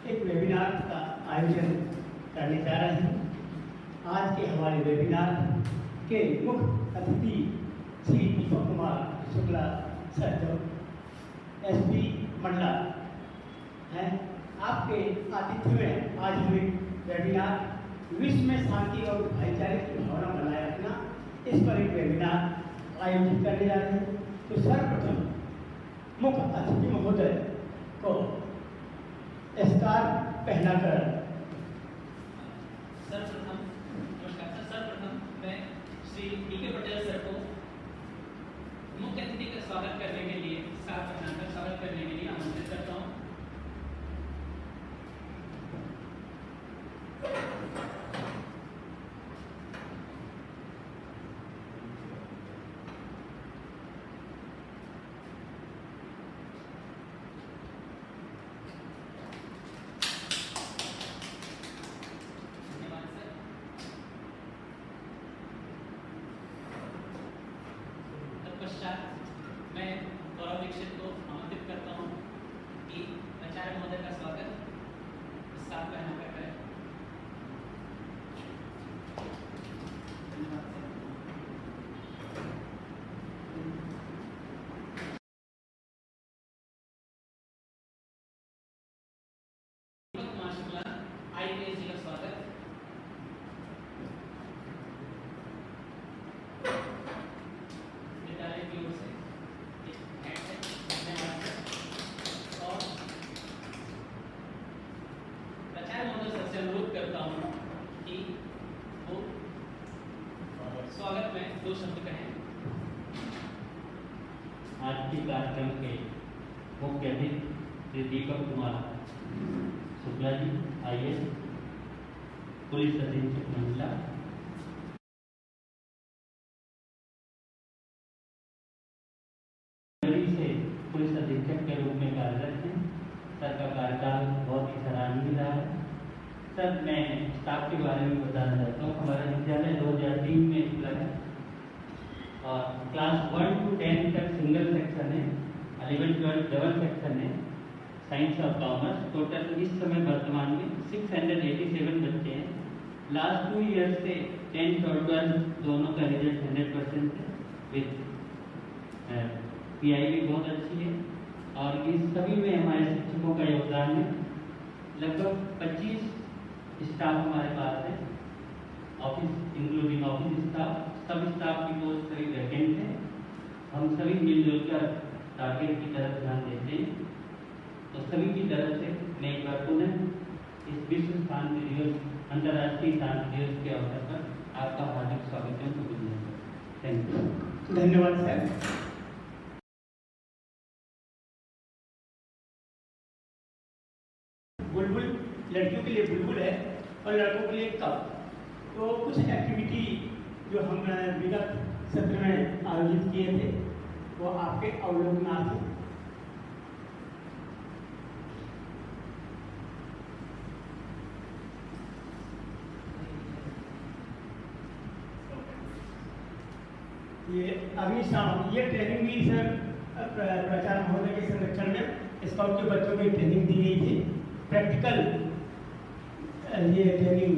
एक वेबिनार का आयोजन करने जा रहे हैं। आज के हमारे वेबिनार के मुख्य अतिथि श्री दीपक कुमार शुक्ला सर जो एसपी मंडला हैं। आपके आतिथ्य में आज हम एक वेबिनार विश्व में शांति और भाईचारे की भावना बनाए रखना इस पर एक वेबिनार आयोजित करने जा रहे हैं। तो सर्वप्रथम मुख्य अतिथि महोदय को स्कार पहनाकर सर्वप्रथम मैं श्री डी.के. पटेल सर को मुख्य अतिथि का स्वागत करने के लिए स्कार पहनाकर स्वागत करने के लिए आमंत्रित करता हूँ। मैं गौरव दीक्षित को आमंत्रित करता हूँ कि आचार्य महोदय का स्वागत स्कार पहनाकर करें। दीपक कुमार शुक्ला IPS जी का स्वागत। विद्यालय की ओर से अनुरोध करता हूँ कि वो स्वागत में 2 शब्द कहें। आज के कार्यक्रम के मुख्य अतिथि श्री दीपक कुमार शुक्ला जी IAS पुलिस अधीक्षक महिला, से पुलिस अधीक्षक के रूप में कार्यरत हैं। सर का कार्यकाल बहुत ही सराहनीय रहा है। सर मैं स्टाफ के बारे में बताना चाहता हूँ। हमारा विद्यालय 2003 में खुला है और क्लास 1 to 10 तक सिंगल सेक्शन है, 11 12 डबल सेक्शन है, साइंस और कॉमर्स। टोटल इस समय वर्तमान में 687 बच्चे हैं। लास्ट 2 ईयर से 10th और 12th दोनों का रिजल्ट 100% है। विद PI भी बहुत अच्छी है और इस सभी में हमारे शिक्षकों का योगदान है। लगभग 25 स्टाफ हमारे पास है, ऑफिस इंक्लूडिंग ऑफिस स्टाफ, सब स्टाफ की पोस्ट सभी वैकेंट है। हम सभी मिलजुल कर टारगेट की तरफ ध्यान देते हैं। तो सभी की तरफ से मैं एक बार पुनः इस विश्व शांति दिवस, अंतर्राष्ट्रीय शांति दिवस के अवसर पर आपका हार्दिक स्वागत है। Thank you. धन्यवाद सर। बुलबुल लड़कियों के लिए बुलबुल है और लड़कों के लिए कप। तो कुछ एक्टिविटी जो हम विगत सत्र में आयोजित किए थे वो आपके अवलोकनार्थ हैं। ये अभी शाम ये ट्रेनिंग भी सर प्राचार्य महोदय के संरक्षण में स्काउट के बच्चों की ट्रेनिंग दी गई थी। प्रैक्टिकल ये ट्रेनिंग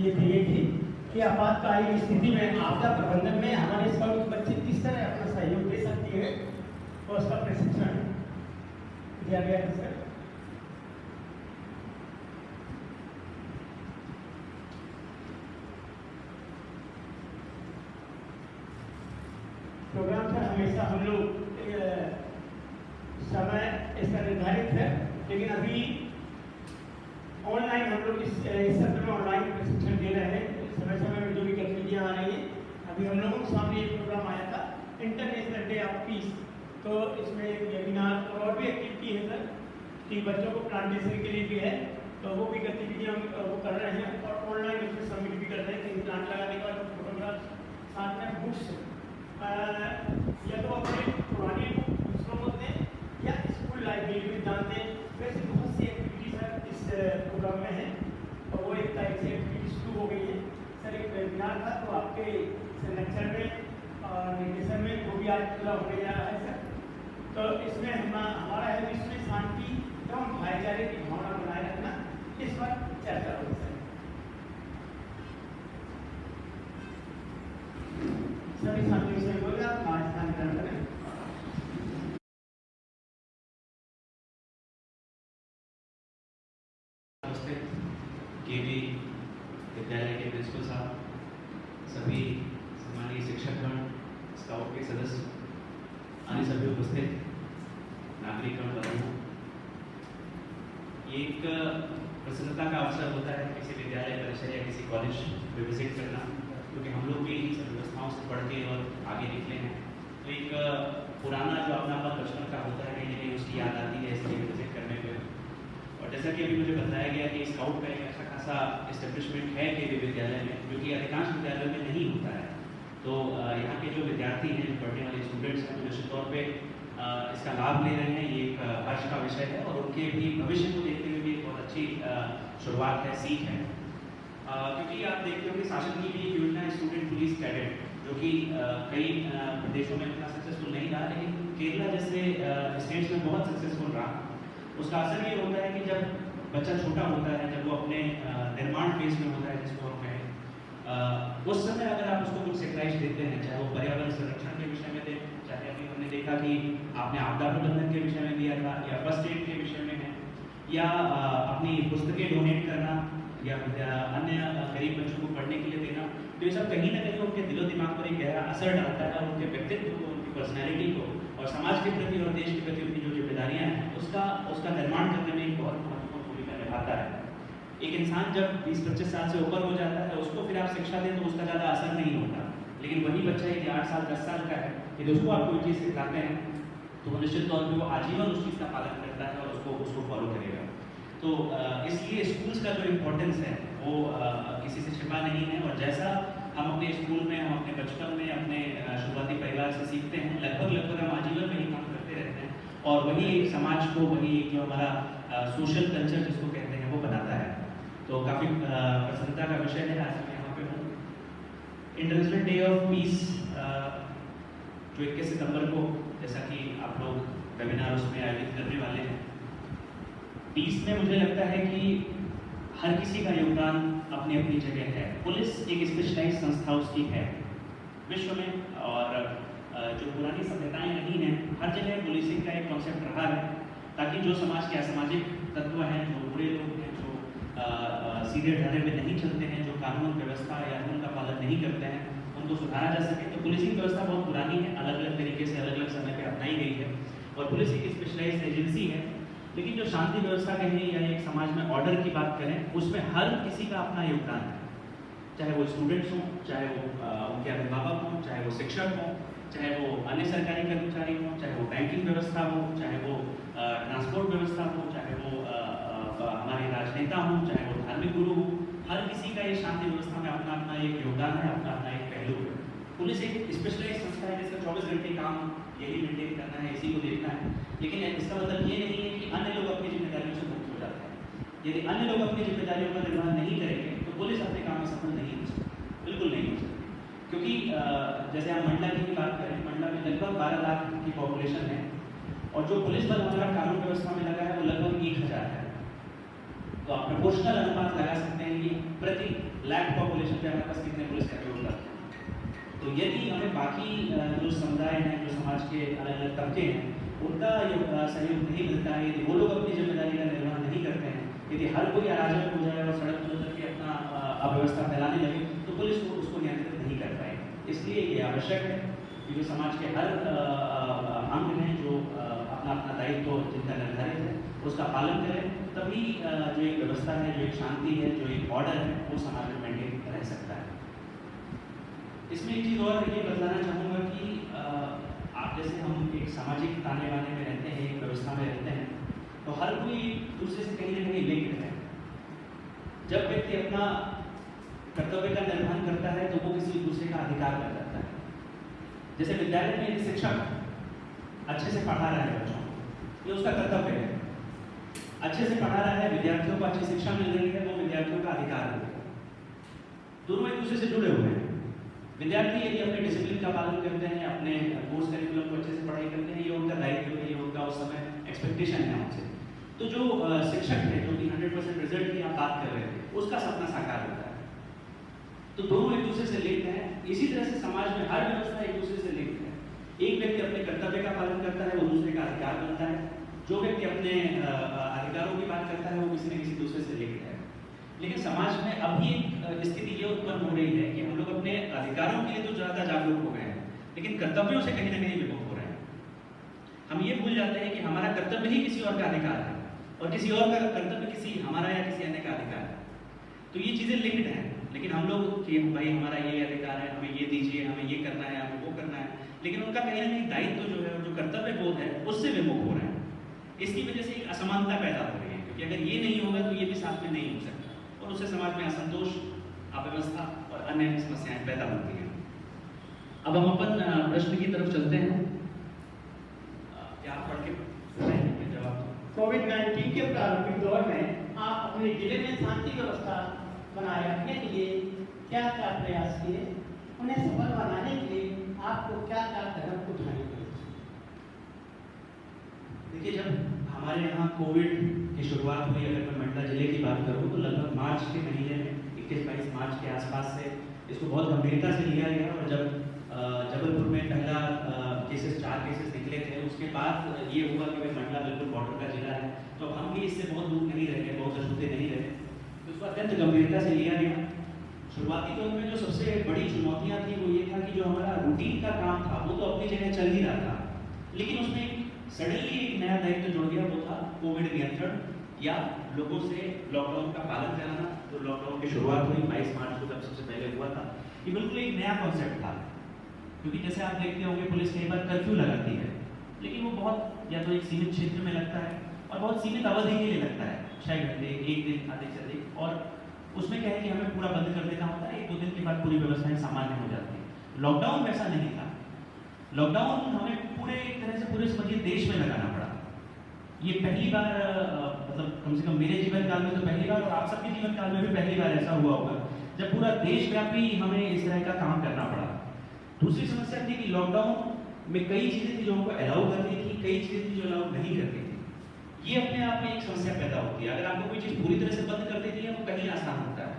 ये दी गई थी कि आपातकालीन स्थिति में आपदा प्रबंधन में हमारे स्काउट के बच्चे किस तरह अपना सहयोग दे सकते हैं और उसका प्रशिक्षण दिया गया है सर। प्रोग्राम सर हमेशा हम लोग समय इसका निर्धारित है, लेकिन अभी ऑनलाइन हम लोग इस सत्र में ऑनलाइन प्रशिक्षण दे रहे हैं। समय समय में जो भी गतिविधियाँ आ रही हैं, अभी हम लोगों के सामने एक प्रोग्राम आया था इंटरनेशनल डे ऑफ पीस। तो इसमें एक वेबिनार और भी एक्टिविटी है सर कि बच्चों को प्लांटेशन के लिए भी है, तो वो भी गतिविधियाँ वो कर रहे हैं और ऑनलाइन उसमें सबमिट भी कर रहे हैं। कहीं प्लांट लगाने का फोटोग्राफ, साथ में बुक्स या तो अपने पुरानी बुक दूसरों को दें या स्कूल लाइब्रेरी में दान दें। वैसे बहुत सी एक्टिविटी सर इस प्रोग्राम में है और वो एक तारीख से एक्टिविटी शुरू हो गई है। सर एक वेबिनार था तो आपके संरक्षण में और निर्देशन में वो भी आज पूरा होने जा रहा है सर। तो इसमें हमारा है विश्व में शांति एवं भाईचारे की भावना बनाए ग्रहण करें। केवी विद्यालय के प्रिंसिपल साहब, सभी सम्मानीय शिक्षकगण, स्काउट के सदस्य, अन्य सभी उपस्थित नागरिकगण बंधुओं, ये एक प्रसन्नता का अवसर होता है किसी विद्यालय परिसर या किसी कॉलेज में विजिट करना, क्योंकि हम लोग भी इन सब व्यवस्थाओं से पढ़ के और आगे निकले हैं। तो एक पुराना जो अपनापन बचपन का होता है, कहीं ना कहीं उसकी याद आती है इसलिए विजिट करने पे। और जैसा कि अभी मुझे बताया गया कि स्काउट का एक अच्छा खासा इस्टेब्लिशमेंट है केवी विद्यालय में, जो कि अधिकांश विद्यालयों में नहीं होता है। तो यहाँ के जो विद्यार्थी हैं, जो पढ़ने वाले स्टूडेंट्स हैं, तो निश्चित तौर पे इसका लाभ ले रहे हैं। ये एक हर्ष का विषय है और उनके भी भविष्य को देखते हुए भी एक बहुत अच्छी शुरुआत है, सीख है। क्योंकि आप देखते हो कि शासन की भी एक योजना है स्टूडेंट पुलिस कैडेट, जो कि कई प्रदेशों में इतना सक्सेसफुल नहीं रहा, लेकिन केरला जैसे स्टेट्स में बहुत सक्सेसफुल रहा। उसका असर ये होता है कि जब बच्चा छोटा होता है, जब वो अपने निर्माण फेज में होता है, जिसको हम कहें, उस समय अगर आप उसको कुछ सेक्राइज देते हैं, चाहे वो पर्यावरण संरक्षण के विषय में दें, चाहे अभी हमने देखा कि आपने आपदा प्रबंधन के विषय में दिया था, या फर्स्ट एड के विषय में है, या अपनी पुस्तकें डोनेट करना, या अन्य गरीब बच्चों को पढ़ने के लिए देना, तो ये सब कहीं ना कहीं उनके दिलो दिमाग पर एक गहरा असर डालता है और उनके व्यक्तित्व को, उनकी पर्सनैलिटी को और समाज के प्रति और देश के प्रति उनकी जो जिम्मेदारियाँ हैं उसका निर्माण करने में एक बहुत महत्वपूर्ण भूमिका निभाता है। एक इंसान जब 20-25 साल से ऊपर हो जाता है, उसको फिर आप शिक्षा दें तो उसका ज़्यादा असर नहीं होता, लेकिन वही बच्चा यदि 8 साल 10 साल का है, यदि उसको आप कोई चीज़ सिखाते हैं तो वो निश्चित तौर पर वो आजीवन उस चीज़ का पालन करता है और उसको फॉलो करेगा। तो इसलिए स्कूल्स का जो इम्पोर्टेंस है वो किसी से छिपा नहीं है, और जैसा हम अपने स्कूल में, हम अपने बचपन में, अपने शुरुआती परिवार से सीखते हैं, लगभग हम आजीवन में ही काम करते रहते हैं, और वही एक समाज को, वही एक जो हमारा सोशल कल्चर जिसको कहते हैं वो बनाता है। तो काफ़ी प्रसन्नता का विषय है आज मैं यहाँ पे हूँ। इंटरनेशनल डे ऑफ पीस जो 21 सितंबर को, जैसा कि आप लोग वेबिनार उसमें आयोजित करने वाले हैं, पीस में मुझे लगता है कि हर किसी का योगदान अपनी अपनी जगह है। पुलिस एक स्पेशलाइज्ड संस्था उसकी है विश्व में, और जो पुरानी सभ्यताएं रही हैं, हर जगह पुलिसिंग का एक कॉन्सेप्ट रहा है, ताकि जो समाज के असामाजिक तत्व हैं, जो बुरे लोग हैं, जो सीधे ढाले पे नहीं चलते हैं, जो कानून व्यवस्था या कानून का पालन नहीं करते हैं, उनको सुधारा जा सके। तो पुलिसिंग व्यवस्था बहुत पुरानी है, अलग अलग तरीके से अलग अलग समय पर अपनाई गई है, और पुलिस एक स्पेशलाइज्ड एजेंसी है। लेकिन जो शांति व्यवस्था कहें या एक समाज में ऑर्डर की बात करें, उसमें हर किसी का अपना योगदान है, चाहे वो स्टूडेंट्स हों, चाहे वो उनके अभिभावक हों, चाहे वो शिक्षक हों, चाहे वो अन्य सरकारी कर्मचारी हों, चाहे वो बैंकिंग व्यवस्था हो, चाहे वो ट्रांसपोर्ट व्यवस्था हो, चाहे वो हमारे राजनेता हों, चाहे वो धार्मिक गुरु हों, हर किसी का ये शांति व्यवस्था में अपना अपना एक योगदान है, अपना अपना एक पहलू है। पुलिस एक स्पेशलाइज्ड संस्था है जिसका 24 घंटे काम यही मेंटेन करना है, इसी को देखना है। लेकिन इसका मतलब ये नहीं है कि अन्य लोग अपनी जिम्मेदारियों से मुक्त हो जाते हैं। यदि अन्य लोग अपनी जिम्मेदारियों का निर्वहन नहीं करेंगे तो पुलिस अपने काम में सफल नहीं हो सकती, बिल्कुल नहीं हो सकती। क्योंकि जैसे हम मंडला की बात करें, मंडला में लगभग 12 लाख की पॉपुलेशन है, और जो पुलिस बल हमारा कानून व्यवस्था में लगा है वो लगभग 1000 है। तो आप प्रोपोर्शनल अनुपात लगा सकते हैं कि प्रति लाख पॉपुलेशन पे हमारे पास कितने पुलिस कर्मी उपलब्ध हैं। तो यदि हमें बाकी जो समुदाय हैं, जो समाज के अलग अलग तबके हैं, उनका सहयोग नहीं मिलता है, यदि वो लोग अपनी जिम्मेदारी का निर्वहन नहीं करते हैं, यदि हर कोई अराजक हो जाए और सड़क पर उतर के अपना अव्यवस्था फैलाने लगे, तो पुलिस को उसको नियंत्रित नहीं कर पाएगी। इसलिए ये आवश्यक है कि जो समाज के हर अंग हैं, जो अपना अपना दायित्व जिनका निर्धारित है, उसका पालन करें, तभी जो एक व्यवस्था है, जो एक शांति है, जो एक ऑर्डर है, वो समाज में मेंटेन रह सकता है। इसमें एक चीज़ और ये बताना चाहूँगा कि आप जैसे हम एक सामाजिक ताने बाने में रहते हैं, एक व्यवस्था में रहते हैं, तो हर कोई दूसरे से कहीं ना कहीं लिंक्ड है। जब व्यक्ति अपना कर्तव्य का निर्वहन करता है तो वो किसी दूसरे का अधिकार कर जाता है। जैसे विद्यालय में यदि शिक्षक अच्छे से पढ़ा रहा है बच्चों को, ये उसका कर्तव्य है। अच्छे से पढ़ा रहा है, विद्यार्थियों को अच्छी शिक्षा मिल रही है, वो विद्यार्थियों का अधिकार है। दोनों एक दूसरे से जुड़े हुए हैं। विद्यार्थी यदि अपने डिसिप्लिन का पालन करते हैं, अपने कोर्स करिकुलम को अच्छे से पढ़ाई करते हैं, ये उनका दायित्व है, ये उनका उस समय एक्सपेक्टेशन है हमसे। तो जो शिक्षक है, जो कि 100% रिजल्ट की आप बात कर रहे थे, उसका सपना साकार होता है। तो दोनों एक दूसरे से लिंक हैं। इसी तरह से समाज में हर व्यवस्था एक दूसरे से लिंक है। एक व्यक्ति अपने कर्तव्य का पालन करता है, वो दूसरे का अधिकार बनता है। जो व्यक्ति अपने अधिकारों की बात करता है, वो किसी न किसी दूसरे से लिंक्ड है। लेकिन समाज में अभी एक स्थिति ये उत्पन्न हो रही है कि हम लोग अपने अधिकारों के लिए तो ज़्यादा जागरूक हो गए हैं, लेकिन कर्तव्यों से कहीं ना कहीं विमुख हो रहे हैं। हम ये भूल जाते हैं कि हमारा कर्तव्य ही किसी और का अधिकार है और किसी और का कर्तव्य किसी हमारा या किसी अन्य का अधिकार है। तो ये चीज़ें लिंक्ड हैं, लेकिन हम लोग कि भाई हमारा ये अधिकार है, हमें ये दीजिए, हमें ये करना है, हमें वो करना है, लेकिन उनका कहीं ना कहीं दायित्व जो है, जो कर्तव्य बोध है, उससे विमुख हो रहे हैं। इसकी वजह से एक असमानता पैदा हो रही है, क्योंकि अगर ये नहीं होगा तो ये भी साथ में नहीं हो सकता, और उससे समाज में असंतोष, अव्यवस्था और अन्य समस्याएं पैदा होती हैं। अब हम अपन प्रश्न की तरफ चलते हैं। क्या आप पढ़ के बताएंगे जवाब? कोविड-19 के प्रारंभिक दौर में आप अपने जिले में शांति व्यवस्था बनाए रखने के लिए क्या क्या प्रयास किए, उन्हें सफल बनाने के लिए आपको क्या क्या कदम उठाने पड़े? देखिए, जब हमारे यहाँ कोविड की शुरुआत हुई, अगर मैं मंडला जिले की बात करूँ तो लगभग मार्च के महीने में 21-22 मार्च के आसपास से इसको बहुत गंभीरता से लिया गया। और जब जबलपुर में पहला 4 केसेस निकले थे, उसके बाद ये हुआ कि भाई मंडला बिल्कुल बॉर्डर का जिला है, तो हम भी इससे बहुत दूर नहीं रहे, बहुत अछूते नहीं रहे, तो इसको अत्यंत गंभीरता से लिया गया। शुरुआती दौर में जो सबसे बड़ी चुनौतियाँ थी वो ये था कि जो हमारा रूटीन का काम था वो तो अपनी जगह चल ही रहा था, लेकिन उसमें सडनली एक नया दायित्व जुड़ गया, वो था कोविड नियंत्रण या लोगों से लॉकडाउन का पालन कराना। तो लॉकडाउन की शुरुआत हुई 22 मार्च को, जब सबसे पहले हुआ था, ये बिल्कुल एक नया कॉन्सेप्ट था। क्योंकि जैसे आप देखते होंगे पुलिस कई बार कर्फ्यू लगाती है, लेकिन वो बहुत या तो एक सीमित क्षेत्र में लगता है और बहुत सीमित अवधि के लिए लगता है, 6 घंटे, 1 दिन अधिक से अधिक, और उसमें क्या है कि हमें पूरा बंद कर देना होता है, 1-2 दिन के बाद पूरी व्यवस्थाएं सामान्य हो जाती है। लॉकडाउन वैसा नहीं था। लॉकडाउन हमें पूरे एक तरह से पूरे समझिए देश में लगाना पड़ा। ये पहली बार मतलब कम से कम मेरे जीवन काल में तो पहली बार, और आप सबके जीवन काल में भी पहली बार ऐसा हुआ होगा जब पूरा देशव्यापी हमें इस तरह का काम करना पड़ा। दूसरी समस्या थी कि लॉकडाउन में कई चीजें थी जो हमको अलाउ करती थी, कई चीजें थी जो अलाउ नहीं करती थी। ये अपने आप में एक समस्या पैदा होती है। अगर आपको कोई चीज पूरी तरह से बंद कर देती है वो कहीं आसान होता है,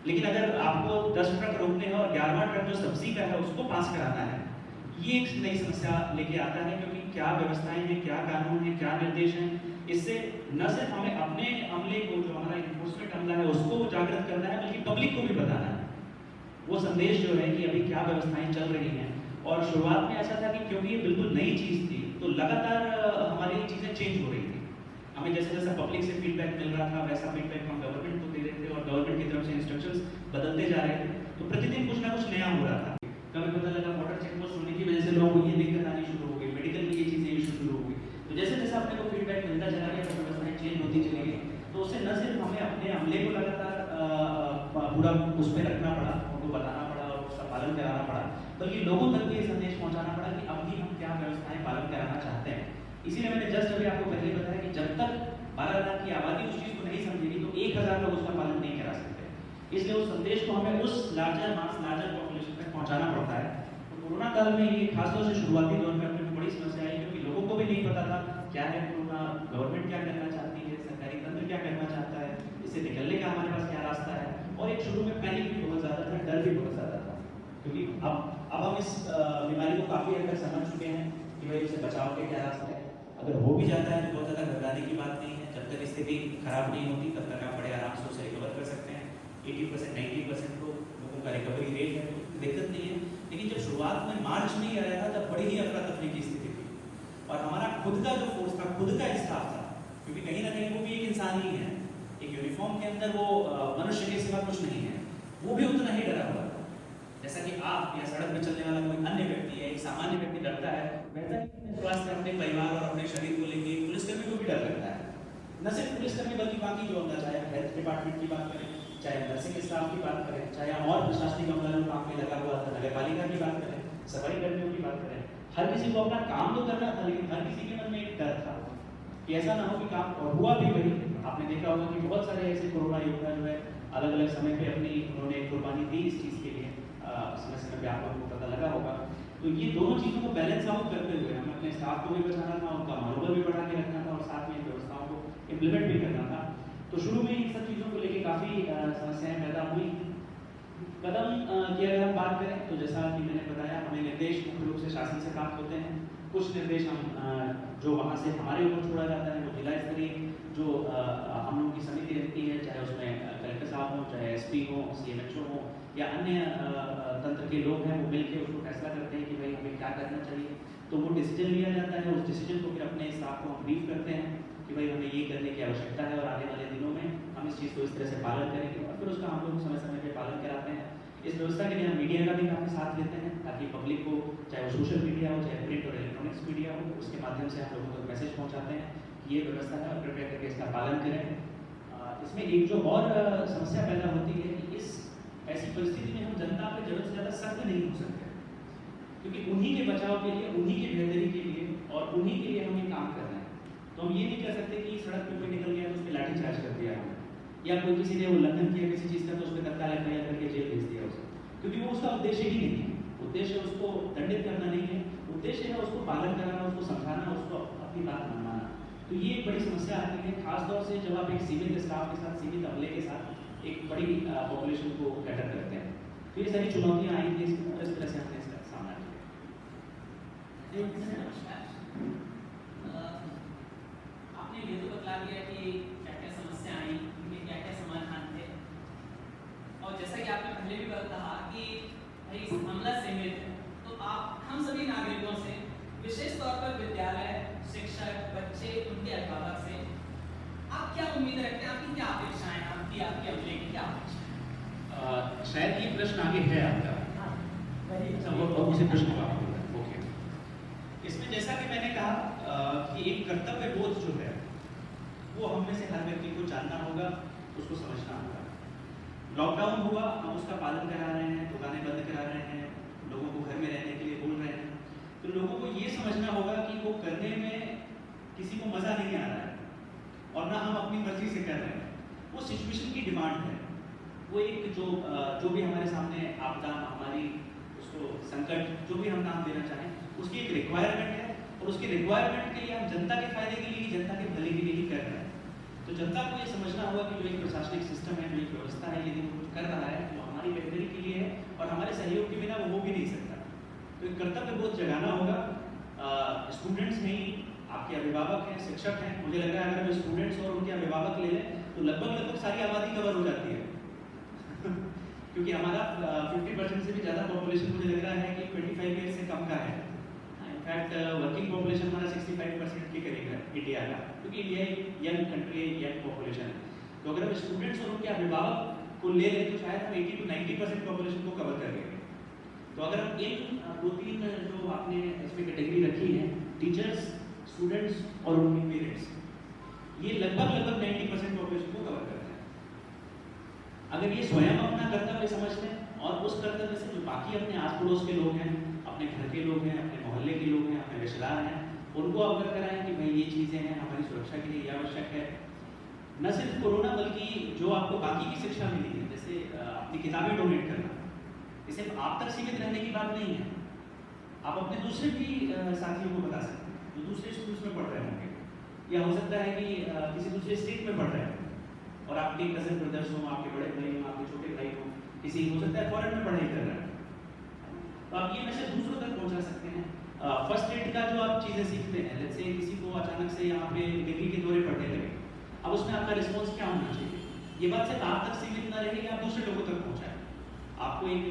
लेकिन अगर आपको 10 ट्रक रोकने हैं और 11वां ट्रक जो सब्जी का है उसको पास कराना है, ये एक नई समस्या लेके आता है। क्योंकि क्या व्यवस्थाएं हैं, क्या कानून है, क्या निर्देश हैं, इससे न सिर्फ हमें अपने अमले को, जो हमारा इन्फोर्समेंट अमला है, उसको जागृत करना है, बल्कि पब्लिक को भी बताना है वो संदेश जो है कि अभी क्या व्यवस्थाएं चल रही हैं। और शुरुआत में ऐसा था कि क्योंकि ये बिल्कुल नई चीज़ थी, तो लगातार हमारी चीज़ें चेंज हो रही थी। हमें जैसे जैसा पब्लिक से फीडबैक मिल रहा था, वैसा फीडबैक हम गवर्नमेंट को दे रहे थे, और गवर्नमेंट की तरफ से इंस्ट्रक्शंस बदलते जा रहे थे। तो प्रतिदिन कुछ ना कुछ नया हो रहा था। कभी पता लगा बॉर्डर चेक पोस्ट होने की वजह से लोगों को ये दिक्कत आनी शुरू हो गई, मेडिकल में ये चीज़ें इशू शुरू हो गई। तो जैसे जैसे अपने को फीडबैक मिलता चला गया, व्यवस्थाएं चेंज होती चली गई, तो उससे न सिर्फ हमें अपने अमले को लगातार पूरा उस पर रखना पड़ा, उनको बताना पड़ा और उसका पालन कराना पड़ा, बल्कि लोगों तक भी ये संदेश पहुंचाना पड़ा कि अब भी हम क्या व्यवस्थाएं पालन कराना चाहते हैं। इसीलिए मैंने जस्ट अभी आपको पहले बताया कि जब तक 12 लाख की आबादी उस चीज़ को नहीं समझेगी तो 1000 लोग उसका पालन नहीं करा सकते। इसलिए उस संदेश को हमें उस लार्जर मास, लार्जर पॉपुलेशन तक पहुंचाना पड़ता है। तो कोरोना काल में ये खासतौर से शुरुआती दौर में अपने को बड़ी समस्या आई, क्योंकि लोगों को भी नहीं पता था क्या है कोरोना, गवर्नमेंट क्या करना चाहती है, सरकारी तंत्र क्या करना चाहता है, इससे निकलने का हमारे पास क्या रास्ता है। और एक शुरू में पैनिक भी बहुत ज़्यादा था, डर भी बहुत ज़्यादा था, क्योंकि अब हम इस बीमारी को काफ़ी हद तक समझ चुके हैं कि भाई उससे बचाव के क्या रास्ते हैं। अगर हो भी जाता है तो बहुत ज़्यादा घबराने की बात नहीं है। जब तक स्थिति खराब नहीं होती तब तक आप बड़े आराम से उसे रिकवर कर सकते हैं। 80% 90% तो लोगों का रिकवरी रेट है, तो दिक्कत नहीं है। लेकिन जब शुरुआत में मार्च में ही आया था तब बड़ी ही अफरा तफरी की स्थिति थी, और हमारा खुद का जो फोर्स था, खुद का स्टाफ था, क्योंकि कहीं ना कहीं वो भी एक इंसान ही है, एक यूनिफॉर्म के अंदर वो मनुष्य के सिवा कुछ नहीं है, वो भी उतना ही डरा हुआ था। जैसा कि आप या सड़क पर चलने वाला कोई अन्य व्यक्ति है, एक सामान्य व्यक्ति डरता है, वैसा ही स्वास्थ्य अपने परिवार और अपने शरीर को लेकर पुलिसकर्मी को भी डर लगता है। न सिर्फ पुलिसकर्मी बल्कि बाकी जो होता, चाहे हेल्थ डिपार्टमेंट की बात करें, चाहे नर्सिंग स्टाफ की बात करें, चाहे हम और प्रशासनिक अमला जो काम में लगा हुआ था, नगर पालिका की बात करें, सफाई कर्मियों की बात करें, हर किसी को अपना काम तो करना था, लेकिन हर किसी के मन में एक डर था कि ऐसा ना हो कि काम, और हुआ भी वही। आपने देखा होगा कि बहुत सारे ऐसे कोरोना योद्धा जो है अलग अलग समय पे अपनी उन्होंने कुर्बानी दी इस चीज़ के लिए, समय समय पे आप लोगों को पता लगा होगा। तो ये दोनों चीज़ों को बैलेंस आउट करते हुए हमें अपने स्टाफ को भी बचाना था, उनका मनोबल भी बढ़ा के रखना था, और साथ में व्यवस्थाओं को इम्प्लीमेंट भी करना था। तो शुरू में इन सब चीज़ों को लेकर काफ़ी समस्याएं पैदा हुई, कदम की अगर हम बात करें तो जैसा कि मैंने बताया, हमें निर्देश मुख्य रूप से शासन से प्राप्त होते हैं। कुछ निर्देश हम जो वहाँ से हमारे ऊपर छोड़ा जाता है, वो जिला स्तरीय जो हम लोगों की समिति रहती है, चाहे उसमें कलेक्टर साहब हो, चाहे एसपी हो, सीएमएचओ हो या अन्य तंत्र के लोग हैं, वो मिलकर उसको फैसला करते हैं कि भाई हमें क्या करना चाहिए। तो वो डिसीजन लिया जाता है, उस डिसीजन को फिर अपने स्टाफ को हम ब्रीफ करते हैं कि भाई हमें ये करने की आवश्यकता है और आने वाले दिनों में हम इस चीज़ को इस तरह से पालन करेंगे, और फिर उसका हम लोग समय समय पर पालन कराते हैं। इस व्यवस्था के लिए हम मीडिया का भी काफ़ी साथ लेते हैं, ताकि पब्लिक को, चाहे वो सोशल मीडिया हो, चाहे प्रिंट और इलेक्ट्रॉनिक्स मीडिया हो, उसके माध्यम से हम लोगों तक मैसेज पहुंचाते हैं कि ये व्यवस्था है और कृपया करके इसका पालन करें। इसमें एक जो और समस्या पैदा होती है कि इस ऐसी परिस्थिति में हम जनता पर ज़रूरत से ज़्यादा सख्त नहीं हो सकते, क्योंकि उन्हीं के बचाव के लिए, उन्हीं की बेहतरी के लिए और उन्हीं के लिए हम ये काम कर रहे हैं। तो हम ये नहीं कह सकते कि सड़क पे कोई निकल गया तो उस पर लाठीचार्ज कर दिया हमने, या कोई किसी ने उल्लंघन किया किसी चीज़ का तो उस पर तत्काल एफआईआर करके जेल भेज दिया उसे, क्योंकि वो उसका उद्देश्य ही नहीं है। उद्देश्य उसको दंडित करना नहीं है, उद्देश्य है उसको पालन कराना, उसको समझाना, उसको अपनी बात मनवाना। तो ये एक बड़ी समस्या आती है, खासतौर से जब आप एक सीमित स्टाफ के साथ, सीमित अमले के साथ एक बड़ी पॉपुलेशन को कैटर करते हैं। तो ये सारी चुनौतियाँ आई थी, इस तरह से हमने इसका सामना नमस्कार। आपने ये तो बता दिया कि क्या क्या समस्या आई, उनके क्या क्या समाधान थे, और जैसा कि आपने पहले भी कहा कि भाई इस मामला सीमित है, तो आप हम सभी नागरिकों से, विशेष तौर पर विद्यालय, शिक्षक, बच्चे, उनके अभिभावक से आप क्या उम्मीद रखते हैं, आपकी क्या अपेक्षाएं, आपके अमले की क्या अपेक्षाएं? शायद ये प्रश्न आगे है आपका, और उसी प्रश्न को आप ओके। इसमें जैसा कि मैंने कहा कि एक कर्तव्य बोध जो है वो हम में से हर व्यक्ति को जानना होगा, उसको समझना होगा। लॉकडाउन हुआ, हम उसका पालन करा रहे हैं, दुकानें बंद करा रहे हैं, लोगों को घर में रहने के लिए बोल रहे हैं, तो लोगों को ये समझना होगा कि वो करने में किसी को मज़ा नहीं आ रहा है और ना हम अपनी मर्जी से कर रहे हैं। वो सिचुएशन की डिमांड है, वो एक जो भी हमारे सामने आपदा, महामारी, उसको संकट, जो भी हम नाम देना चाहें, उसकी एक रिक्वायरमेंट है, और उसकी रिक्वायरमेंट के लिए हम जनता के फायदे के लिए, जनता के भले के लिए ही कर रहे हैं। तो जनता को ये समझना होगा कि जो एक प्रशासनिक सिस्टम है, जो एक व्यवस्था है, यदि वो कुछ कर रहा है तो हमारी बेहतरी के लिए है, और हमारे सहयोग के बिना वो हो भी नहीं सकता। तो एक कर्तव्य बोध जगाना होगा। स्टूडेंट्स नहीं, आपके अभिभावक हैं, शिक्षक हैं। मुझे लग रहा है अगर हम स्टूडेंट्स और उनके अभिभावक ले लें तो लगभग सारी आबादी कवर हो जाती है क्योंकि हमारा 50% से भी ज़्यादा पॉपुलेशन मुझे लग रहा है कि 25 ईयर से कम का है। इनफैक्ट वर्किंग पॉपुलेशन हमारा 65% के करीब है इंडिया का, क्योंकि इंडिया एक यंग कंट्री है, यंग पॉपुलेशन है। तो अगर हम स्टूडेंट्स और उनके अभिभावक को ले लें तो शायद हम 80 to 90% पॉपुलेशन को कवर कर लेंगे। तो अगर हम इन 2-3 जो आपने इसमें कैटेगरी रखी है, टीचर्स, स्टूडेंट्स और उनके पेरेंट्स, ये लगभग 90% पॉपुलेशन को कवर करते हैं। अगर ये स्वयं अपना कर्तव्य समझ लें और उस कर्तव्य से जो बाकी अपने आस पड़ोस के लोग हैं, अपने घर के लोग हैं, अपने मोहल्ले के लोग हैं, अपने रिश्तेदार हैं, उनको अवगत कराएं कि भाई ये चीज़ें हैं, हमारी सुरक्षा के लिए ये आवश्यक है। न सिर्फ कोरोना बल्कि जो आपको बाकी की शिक्षा मिली है, जैसे अपनी किताबें डोनेट करना, ये सिर्फ आप तक सीमित रहने की बात नहीं है। आप अपने दूसरे भी साथियों को बता सकते हैं जो दूसरे स्कूल्स में पढ़ रहे होंगे, या हो सकता है कि किसी दूसरे स्टेट में पढ़ रहे हैं और आपके कजन ब्रदर्स हों, आपके बड़े भाई हों, आपके छोटे भाई हों, किसी हो सकता है फॉरेन में पढ़ाई कर रहे हैं, तो आप ये मैसेज दूसरों तक पहुंचा सकते हैं। फर्स्ट एड का जो आप चीज़ें सीखते हैं, जैसे किसी को अचानक से यहाँ पे डिग्री के दौरे पड़ने लगे, अब उसमें आपका रिस्पॉन्स क्या होना चाहिए? ये बात सिर्फ आप तक सीमित ना रहे कि आप दूसरे लोगों तक पहुँचाएं। आपको एक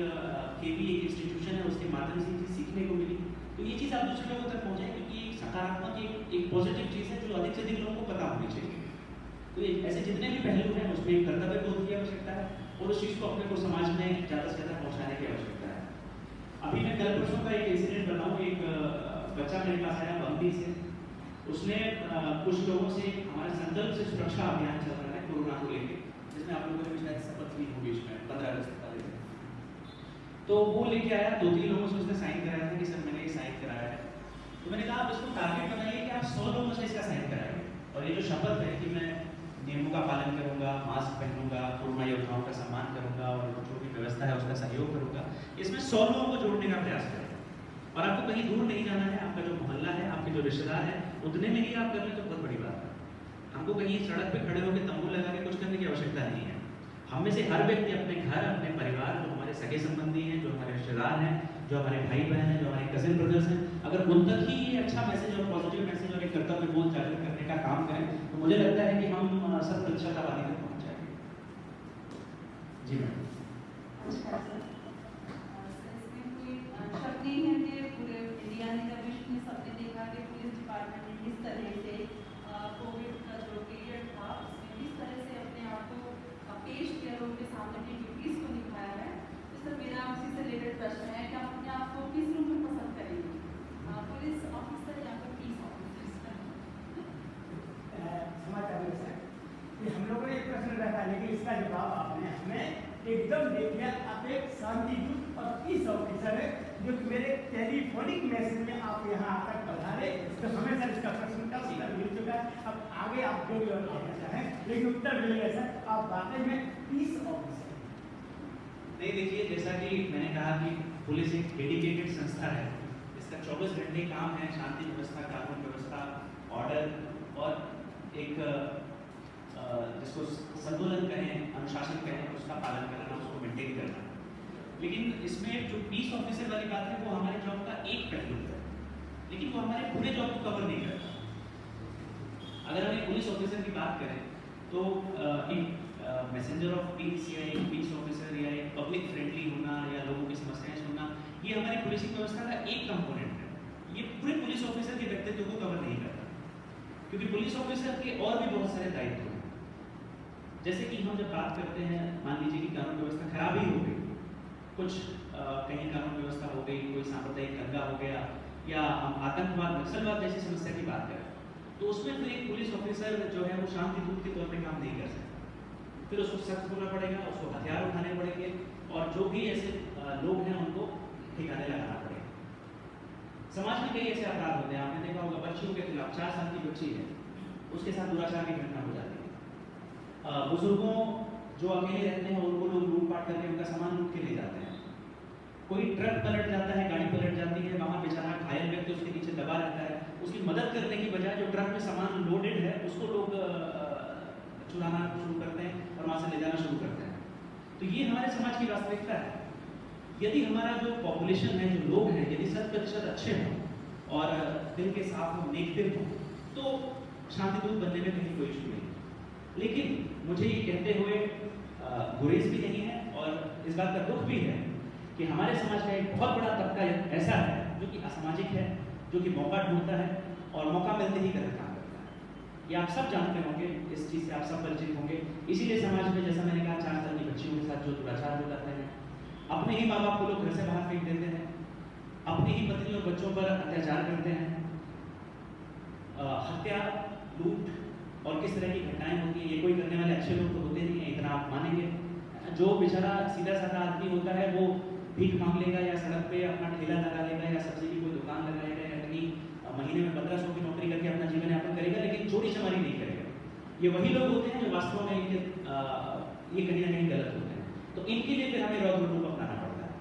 केवी एक इंस्टीट्यूशन है, उसके माध्यम से चीज़ सीखने को मिली, तो ये चीज़ आप दूसरे लोगों तक पहुँचाएं, क्योंकि एक सकारात्मक एक पॉजिटिव चीज़ है जो अधिक से अधिक लोगों को पता होनी चाहिए। तो ऐसे जितने भी पहलू हैं उसमें एक कर्तव्य बोध की आवश्यकता है और उस चीज़ को अपने को समाज में ज़्यादा से ज़्यादा पहुँचाने की आवश्यकता है। अभी मैं कल परसों का एक इंसिडेंट बताऊँ। एक बच्चा मेरे पास आया बम्बई से, उसने कुछ लोगों से, हमारे संकल्प से सुरक्षा अभियान चल रहा है कोरोना को लेकर, जिसमें आप लोगों ने भी शायद शपथ ली होगी, इसमें 15 अगस्त वाले दिन। तो वो लेके आया, 2-3 लोगों से उसने साइन कराया था कि सर मैंने ये साइन कराया है। तो मैंने कहा आप इसको टारगेट बनाइए कि आप 100 लोगों से इसका साइन कराएंगे, और ये जो शपथ है कि मैं नियमों का पालन करूंगा, मास्क पहनूंगा, कोरोना योद्धाओं का सम्मान करूंगा और जो भी व्यवस्था है उसका सहयोग करूंगा, इसमें 100 लोगों को जोड़ने का प्रयास करें। और आपको कहीं दूर नहीं जाना है, आपका जो मोहल्ला है, आपके जो रिश्तेदार है, उतने में ही आप कर लें तो बहुत बड़ी बात है। हमको कहीं सड़क पे खड़े होकर तंबू लगा के कुछ करने की आवश्यकता नहीं है। हम में से हर व्यक्ति अपने घर, अपने परिवार, जो हमारे सगे संबंधी हैं, जो हमारे रिश्तेदार हैं, जो हमारे भाई बहन हैं, जो हमारे कजिन ब्रदर्स हैं, अगर उन तक ही ये अच्छा मैसेज और पॉजिटिव मैसेज और एक कर्तव्य बोध जागृत करने का काम करें तो मुझे लगता है कि हम 100% आबादी तक पहुँच जाएंगे। जी मैडम। नमस्कार सर। इसमें कोई शक नहीं है कि पूरे इंडिया ने या विश्व में सबने देखा कि पुलिस डिपार्टमेंट ने किस तरह से कोविड का जो पीरियड था उसमें किस तरह से अपने आप को पेश किया, लोगों के सामने अपनी ड्यूटीज को निभाया है। तो सर मेरा उसी से रिलेटेड प्रश्न है कि आप अपने आप को किस रूप में पसंद करेंगे, पुलिस ऑफिसर या फिर पीस ऑफिसर? समाचार ये हम लोगों ने एक प्रश्न रखा, लेकिन इसका जवाब आपने हमें एकदम दे दिया। आप एक शांतिदूत और पीस ऑफिसर है, जो मेरे टेलीफोनिक मैसेज में आप यहाँ आकर पधारे, तो हमें सर इसका प्रश्न का उत्तर मिल चुका है। अब आगे आप जो भी और कहना चाहें, लेकिन उत्तर मिल गया सर, आप वाकई में पीस ऑफिसर। नहीं, देखिए, जैसा कि मैंने कहा कि पुलिस एक डेडिकेटेड संस्था है, इसका 24 घंटे काम है शांति व्यवस्था, कानून व्यवस्था, ऑर्डर और एक जिसको संतुलन कहें, अनुशासन कहें, उसका पालन करना, उसको मेंटेन करना। लेकिन इसमें जो पीस ऑफिसर वाली बात है वो हमारे जॉब का एक पहलू है, लेकिन वो हमारे पूरे जॉब को कवर नहीं करता। अगर हम एक पुलिस ऑफिसर की बात करें तो एक मैसेंजर ऑफ पीस या एक पीस ऑफिसर या एक पब्लिक फ्रेंडली होना या लोगों की समस्याएं सुनना, ये हमारी पुलिसिंग व्यवस्था का एक कंपोनेंट है। ये पूरे पुलिस ऑफिसर के व्यक्तित्व को कवर नहीं करता, क्योंकि पुलिस ऑफिसर के और भी बहुत सारे दायित्व हैं। जैसे कि हम जब बात करते हैं, मान लीजिए कि कानून व्यवस्था खराब ही हो गई, कुछ कहीं कानून व्यवस्था हो गई, कोई सांप्रदायिक दंगा हो गया या हम आतंकवाद, नक्सलवाद जैसी समस्या की बात करें, तो उसमें फिर एक पुलिस ऑफिसर जो है वो शांतिदूत के तौर पे काम नहीं कर सकता। फिर उसको सख्त होना पड़ेगा, उसको हथियार उठाने पड़ेंगे और जो भी ऐसे लोग हैं उनको ठिकाने लगाना पड़ेगा। समाज में कई ऐसे अपराध होते हैं, आपने देखा होगा, बच्चियों के खिलाफ 4 साल की बच्ची है, उसके साथ दुराचार की घटना हो जाती है। बुजुर्गों जो अकेले रहते हैं उनको लोग लूटपाट करके उनका सामान लूट के ले जाते हैं। कोई ट्रक पलट जाता है, गाड़ी पलट जाती है, वहाँ बेचारा घायल व्यक्ति उसके नीचे दबा रहता है, उसकी मदद करने की बजाय जो ट्रक में सामान लोडेड है उसको लोग चुराना शुरू करते हैं और वहाँ से ले जाना शुरू करते हैं। तो ये हमारे समाज की वास्तविकता है। यदि हमारा जो पॉपुलेशन है, जो लोग हैं, यदि 100% अच्छे हों और दिल के साफ हों, नेक दिल हों, तो शांतिदूत बनने में कहीं कोई इशू नहीं। लेकिन मुझे ये कहते हुए गुरेज भी नहीं है और इस बात का दुख भी है कि हमारे समाज का एक बहुत बड़ा तबका ऐसा है जो कि असामाजिक है, जो कि मौका ढूंढता है और मौका मिलते ही गलत काम करता है। ये आप सब जानते होंगे, इस चीज़ से आप सब परिचित होंगे। इसीलिए समाज में, जैसा मैंने कहा, 4 साल की बच्चियों के साथ जो दुराचार हो जाते हैं, अपने ही माँ बाप को लोग घर से बाहर फेंक देते हैं, अपनी ही पत्नी और बच्चों पर अत्याचार करते हैं, हत्या, लूट और किस तरह की घटनाएं होती हैं। ये कोई करने वाले अच्छे लोग तो होते नहीं हैं, इतना आप मानेंगे। जो बेचारा सीधा साधा आदमी होता है वो भीख मांग लेगा या सड़क पे अपना ठेला लगा लेगा या सब्जी की कोई दुकान लगाएगा या कहीं महीने में 1500 की नौकरी करके अपना जीवन यापन करेगा, लेकिन चोरी चमारी नहीं करेगा। ये वही लोग होते हैं जो वास्तव में ये कहीं ना कहीं गलत होते हैं। तो इनके लिए फिर हमें रौद्र रूप अपनाना पड़ता है।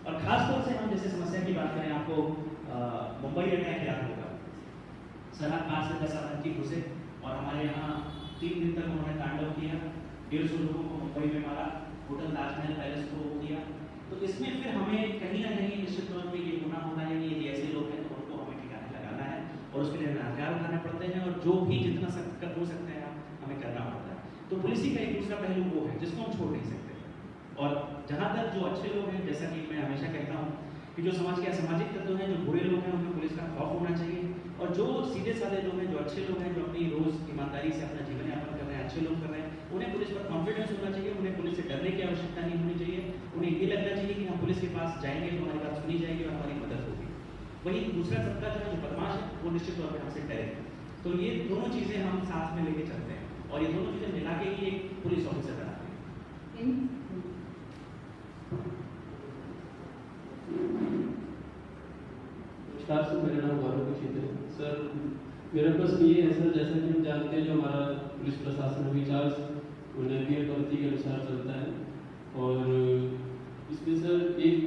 और खासतौर से हम जैसे समस्या की बात करें, आपको मुंबई अटैक याद होगा, सरहद पार से 10 आतंकी घुसे और हमारे यहाँ 3 दिन तक उन्होंने तांडव किया, 150 लोगों को मुंबई में मारा, होटल ताजमहल पैलेस को किया। तो इसमें फिर हमें कहीं ना कहीं निश्चित तौर पर ये गुनाह होना है कि ये ऐसे लोग हैं तो उनको हमें ठिकाने लगाना है और उसके लिए हमें हथियार उठाने पड़ते हैं और जो भी जितना सख्त कर हो सकते हैं हमें करना पड़ता है। तो पुलिसिंग का एक दूसरा पहलू वो है जिसको हम छोड़ नहीं सकते। और जहाँ तक जो अच्छे लोग हैं, जैसा कि मैं हमेशा कहता हूँ कि जो समाज के असामाजिक तत्व हैं, जो बुरे लोग हैं, उनको पुलिस का खौफ होना चाहिए। और जो सीधे साधे लोग हैं, जो अच्छे लोग हैं, जो अपनी रोज ईमानदारी से अपना जीवन यापन कर रहे हैं, अच्छे लोग कर रहे हैं, उन्हें पुलिस पर कॉन्फिडेंस होना चाहिए। उन्हें पुलिस से डरने की आवश्यकता नहीं होनी चाहिए। उन्हें ये लगना चाहिए कि हम पुलिस के पास जाएंगे तो हमारी बात सुनी जाएगी और हमारी मदद होगी। वही दूसरा तबका जो है, जो बदमाश है, वो निश्चित तौर पर हमसे डरेगा। तो ये दोनों चीज़ें हम साथ में लेके चलते हैं और ये दोनों चीज़ें मिला के ही एक पुलिस ऑफिसर बनाते हैं। नमस्कार सर, मेरा नाम गौरव दीक्षित है। सर मेरा प्रश्न ये है सर, जैसा कि हम जानते हैं जो हमारा पुलिस प्रशासन विचार नैतिक प्रवृत्ति के अनुसार चलता है और इसमें सर एक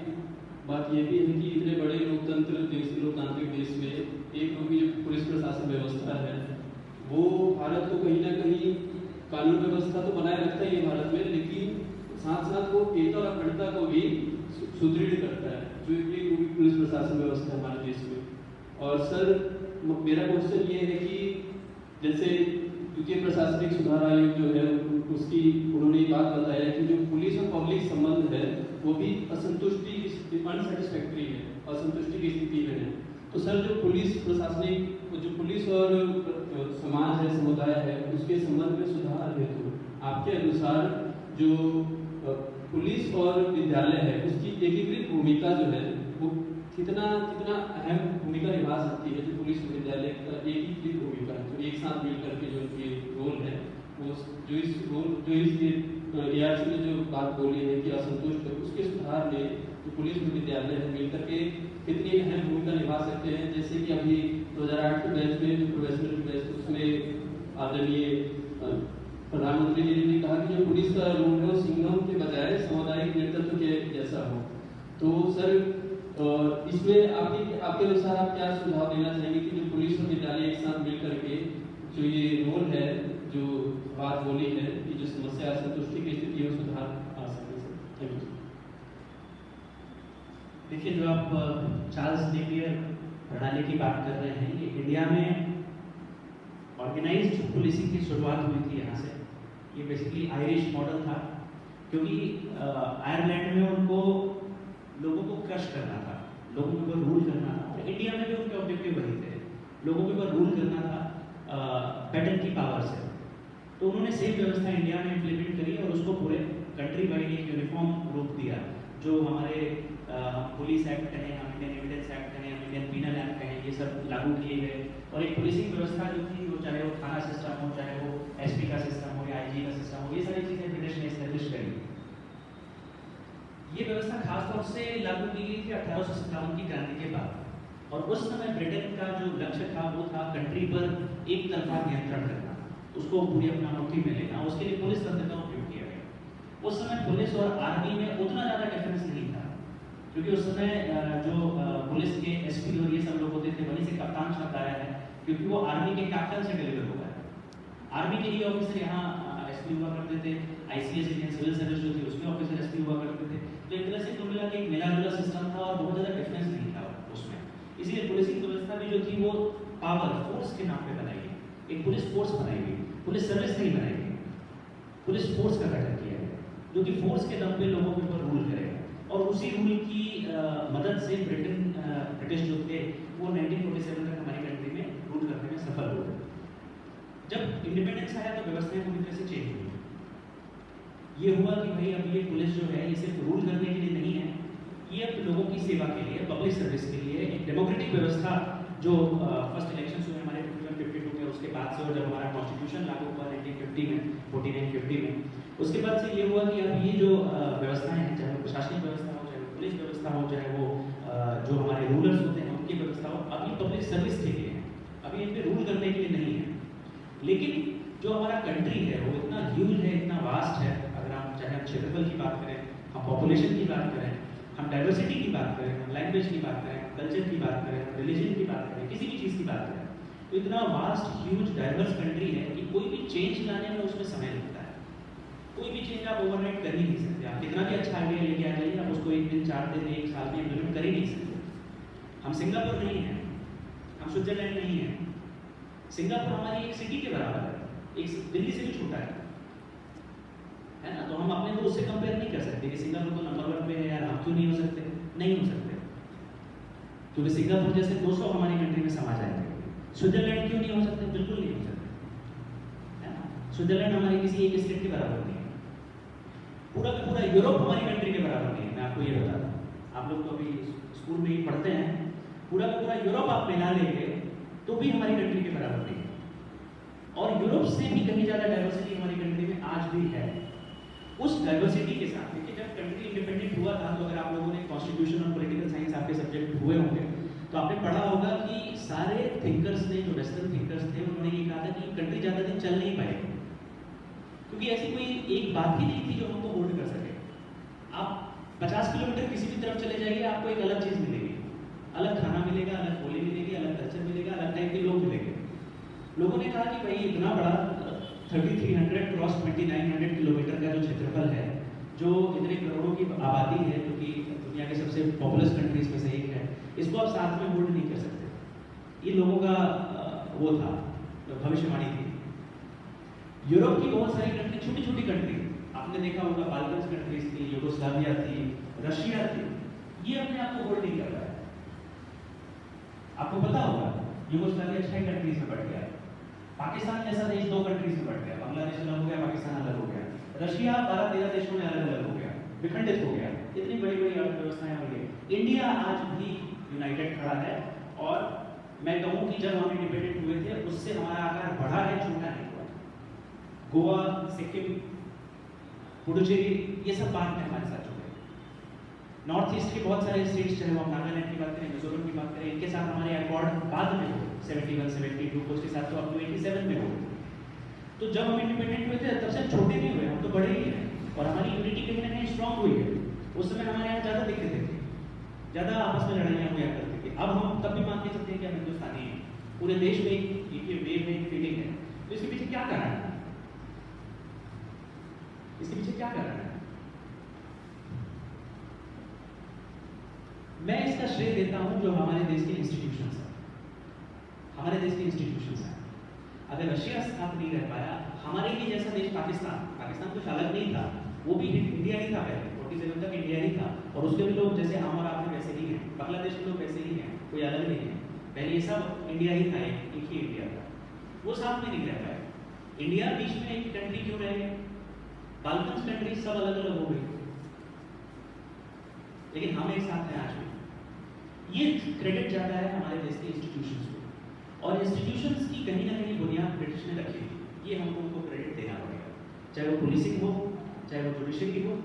बात ये भी है कि इतने बड़े लोकतंत्र देश, लोकतांत्रिक देश में एक जो पुलिस प्रशासन व्यवस्था है वो भारत को कहीं ना कहीं कानून व्यवस्था तो बनाए रखता ही है भारत में, लेकिन साथ साथ वो एकता और अखंडता को भी सुदृढ़ करता है, जो ये पुलिस प्रशासन व्यवस्था है हमारे देश में। और सर मेरा क्वेश्चन ये है कि जैसे द्वितीय प्रशासनिक सुधार आयोग जो है उसकी उन्होंने ये बात बताया कि जो पुलिस और पब्लिक संबंध है वो भी अनसेटिस्फैक्ट्री है, असंतुष्टि की स्थिति में है। तो सर जो पुलिस प्रशासनिक जो पुलिस और समाज है, समुदाय है, उसके संबंध में सुधार हेतु आपके अनुसार जो पुलिस और विद्यालय है उसकी एकीकृत भूमिका जो है वो कितना अहम भूमिका निभा सकती है? जो पुलिस और विद्यालय का एकीकृत भूमिका है, जो एक साथ मिलकर के जो उनकी रोल है, वो जो इस ARC ने जो बात बोली है कि असंतुष्ट है, उसके सुधार में जो पुलिस और विद्यालय है मिलकर के कितनी अहम भूमिका निभा सकते हैं? जैसे कि अभी 2008 के बैच में जो प्रोफेशनल बैच उसमें आदरणीय प्रधानमंत्री जी ने कहा कि जो पुलिस का रोल है वो सिंघम के बजाय सामुदायिक नेतृत्व के जैसा हो। तो सर इसमें आपके अनुसार आप क्या सुझाव देना चाहेंगे कि जो पुलिस और विद्यालय एक साथ मिल करके जो ये रोल है, जो बात बोली है कि जो समस्या असंतुष्टि की स्थिति है सुधार आ सके? Sir thank you. देखिए, जो आप चार्ल्स नेपियर प्रणाली की बात कर रहे हैं, ये इंडिया में ऑर्गेनाइज्ड पुलिसिंग की शुरुआत हुई थी यहाँ से। ये बेसिकली आयरिश मॉडल था, क्योंकि आयरलैंड में उनको लोगों को क्रश करना था, लोगों के ऊपर रूल करना था, और इंडिया में भी उनके ऑब्जेक्टिव वही थे, लोगों के ऊपर रूल करना था पैटर्न की पावर से। तो उन्होंने सेम व्यवस्था इंडिया में इम्प्लीमेंट करी और उसको पूरे कंट्री वाइड एक यूनिफॉर्म रूप दिया। जो हमारे पुलिस एक्ट कहें, हम इंडियन एविडेंस एक्ट कहें, हम इंडियन पीनल एक्ट कहें, ये सब लागू किए गए। और एक पुलिसिंग व्यवस्था जो थी, वो चाहे वो थाना सिस्टम हो, चाहे वो SP का सिस्टम हो या IG का सिस्टम हो, ये सारी चीज़ें ब्रिटिश ने एस्टेब्लिश करी। ये व्यवस्था खासतौर से लागू की गई थी 1857 की क्रांति के बाद। और उस समय ब्रिटेन का जो लक्ष्य था वो था कंट्री पर एक तरफा नियंत्रण करना, उसको पूरी अपना मुट्ठी में लेना। उसके लिए पुलिस तंत्र का उपयोग किया गया। उस समय पुलिस और आर्मी में उतना ज़्यादा डिफरेंस नहीं था, क्योंकि उस समय जो पुलिस के SP और ये सब लोग होते थे, वहीं से कप्तान शब्द आया है, क्योंकि वो आर्मी के कैप्टन से डिलीवर हुआ है। आर्मी के ये ऑफिसर यहाँ SP हुआ करते थे, ICS इंडियन सिविल सर्विस जो थी उसमें ऑफिसर SP हुआ करते थे। तो एक तरह से कुल मिला के एक मिला जुला सिस्टम था और बहुत ज़्यादा डिफरेंस नहीं था उसमें। इसीलिए पुलिसिंग व्यवस्था भी जो थी वो पावर फोर्स के नाम पे बनाई गई, एक पुलिस फोर्स बनाई गई, पुलिस सर्विस नहीं बनाई गई, पुलिस फोर्स का गठन किया गया, जो कि फोर्स के दम पे लोगों के ऊपर रूल करेगा। और उसी रूल की मदद से ब्रिटिश जो थे वो 1947 तक हमारी कंट्री में रूल करने में सफल हुए। जब इंडिपेंडेंस आया तो व्यवस्थाएं पूरी तरह से चेंज हुई। ये हुआ कि भाई अब ये पुलिस जो है ये सिर्फ रूल करने के लिए नहीं है, ये अब लोगों की सेवा के लिए, पब्लिक सर्विस के लिए एक डेमोक्रेटिक व्यवस्था जो फर्स्ट इलेक्शन हुए हमारे 51-52 के उसके बाद से, और जब हमारा कॉन्स्टिट्यूशन लागू हुआ 1950 में 49-50 में, उसके बाद से ये हुआ कि अब ये जो व्यवस्थाएं हैं, चाहे वो प्रशासनिक व्यवस्था हो, चाहे वो पुलिस व्यवस्था हो, चाहे वो जो हमारे रूलर्स होते हैं उनकी व्यवस्था हो, अब ये पब्लिक सर्विस के लिए है, अभी इन पर रूल करने के लिए नहीं है। लेकिन जो हमारा कंट्री है वो इतना ह्यूज है, इतना वास्ट है, अगर हम चाहे हम क्षेत्रफल की बात करें, हम पॉपुलेशन की बात करें, हम डाइवर्सिटी की बात करें, हम लैंग्वेज की बात करें, कल्चर की बात करें, रिलीजन की बात करें, किसी भी चीज़ की बात करें, तो इतना वास्ट ह्यूज डाइवर्स कंट्री है कि कोई भी चेंज लाने में उसमें समय लगता है। कोई भी चेंज आप ओवरनाइट कर ही नहीं सकते। आप कितना भी अच्छा आइडिया लेके आ जाइए, आप उसको 1 दिन, 4 दिन, 1 साल में इम्प्लीमेंट कर ही नहीं सकते। हम सिंगापुर नहीं हैं, हम स्विट्जरलैंड नहीं हैं। सिंगापुर हमारी एक सिटी के बराबर है, एक दिल्ली से भी छोटा है ना। तो हम अपने को उससे कंपेयर नहीं कर सकते कि सिंगापुर तो नंबर 1 पे है यार, हम क्यों नहीं हो सकते? नहीं हो सकते, क्योंकि सिंगापुर जैसे 200 हमारी कंट्री में समा जाएंगे। स्विट्जरलैंड क्यों नहीं हो सकते? बिल्कुल नहीं हो सकते, है ना। स्विट्जरलैंड हमारे किसी एक स्टेट के बराबर नहीं है, पूरा का पूरा यूरोप हमारी कंट्री के बराबर नहीं है। मैं आपको ये बताता हूँ, आप लोग तो अभी स्कूल में ही पढ़ते हैं, पूरा का पूरा यूरोप आप मिला लेंगे तो भी हमारी कंट्री के बराबर नहीं है। और यूरोप से भी कहीं ज़्यादा डाइवर्सिटी हमारी कंट्री में आज भी है। उस डाइवर्सिटी के साथ देखिए, जब कंट्री इंडिपेंडेंट हुआ था, तो अगर आप लोगों ने कॉन्स्टिट्यूशन और पॉलिटिकल साइंस आपके सब्जेक्ट हुए होंगे तो आपने पढ़ा होगा कि सारे थिंकर्स ने, जो वेस्टर्न थिंकर्स थे, उन्होंने ये कहा था कि कंट्री ज़्यादा दिन चल नहीं पाएगी, क्योंकि ऐसी कोई एक बात ही नहीं थी जो हमको होल्ड कर सके। आप 50 किलोमीटर किसी भी तरफ चले जाइए, आपको एक अलग चीज़ मिलेगी, अलग खाना मिलेगा, अलग बोली मिलेगी, अलग कल्चर मिलेगा, अलग टाइप के लोग मिलेंगे। लोगों ने कहा कि भाई इतना बड़ा 3300 क्रॉस 2900 किलोमीटर का जो क्षेत्रफल है, जो इतने करोड़ों की आबादी है, जो कि दुनिया के सबसे पॉपुलस कंट्रीज में से एक है, इसको आप साथ में होल्ड नहीं कर सकते। ये लोगों का वो था, भविष्यवाणी थी। यूरोप की बहुत सारी कंट्री, छोटी छोटी कंट्री, आपने देखा होगा, बाल्कन्स कंट्रीज थी, यूगोस्लाविया थी, रशिया थी, ये अपने आप को होल्ड नहीं कर रहा है। आपको पता होगा यूगोस्लाविया 6 कंट्रीज में बढ़ गया है, पाकिस्तान जैसा देश 2 कंट्रीज में बढ़ गया, बांग्लादेश अलग हो गया, पाकिस्तान अलग हो गया, रशिया 12-13 देशों में अलग अलग हो गया, विखंडित हो गया, इतनी बड़ी बड़ी अर्थव्यवस्थाएं हो गई। इंडिया आज भी यूनाइटेड खड़ा है, और मैं कहूँ कि जब हम इंडिपेंडेंट हुए थे उससे हमारा आकार बढ़ा है, छोटा नहीं हुआ। गोवा, सिक्किम, पुडुचेरी, ये सब बाद में हमारे साथ जुड़े। नॉर्थ ईस्ट के बहुत सारे स्टेट्स, चाहे वो हम नागालैंड की बात करें, मिजोरम की बात करें, इनके साथ हमारे अकॉर्ड बाद में हो 71, 72, कुछ के साथ तो अब 87 में हो। तो जब हम इंडिपेंडेंट हुए थे तब से छोटे नहीं हुए, हम तो बड़े ही हैं, और हमारी यूनिटी कहीं ना कहीं स्ट्रांग हुई है। उस समय हमारे यहाँ ज़्यादा दिक्कतें थी, ज़्यादा आपस में लड़ाइयाँ हुआ करती थी। अब हम तब भी मान के चलते हैं कि हम हिंदुस्तानी हैं, पूरे देश में एक वेव में फीलिंग है। तो इसके पीछे क्या कारण है? इसके पीछे क्या कारण है? मैं इसका श्रेय देता हूं जो हमारे देश के इंस्टीट्यूशंस हैं, हमारे देश के इंस्टीट्यूशंस हैं। अगर रशिया साथ नहीं रह पाया, हमारे ही जैसा देश पाकिस्तान कुछ अलग नहीं था, वो भी इंडिया ही था पहले, 47 तक इंडिया ही था, और उसके भी लोग जैसे हम और आप वैसे ही हैं, बांग्लादेश के लोग वैसे ही हैं, कोई अलग नहीं है। पहले ये सब इंडिया ही था, एक ही इंडिया था, वो साथ में नहीं रह पाए। इंडिया बीच में एक कंट्री क्यों रह गई? बाल्कन्स कंट्री सब अलग अलग हो गई, लेकिन हम एक साथ हैं आज भी। ये क्रेडिट जाता है हमारे देश के इंस्टीट्यूशंस को, और इंस्टीट्यूशंस की कहीं ना कहीं बुनियाद ब्रिटिश ने रखी थी, ये हमको उनको क्रेडिट देना पड़ेगा। चाहे वो पुलिसिंग हो, चाहे वो जुडिशरी हो।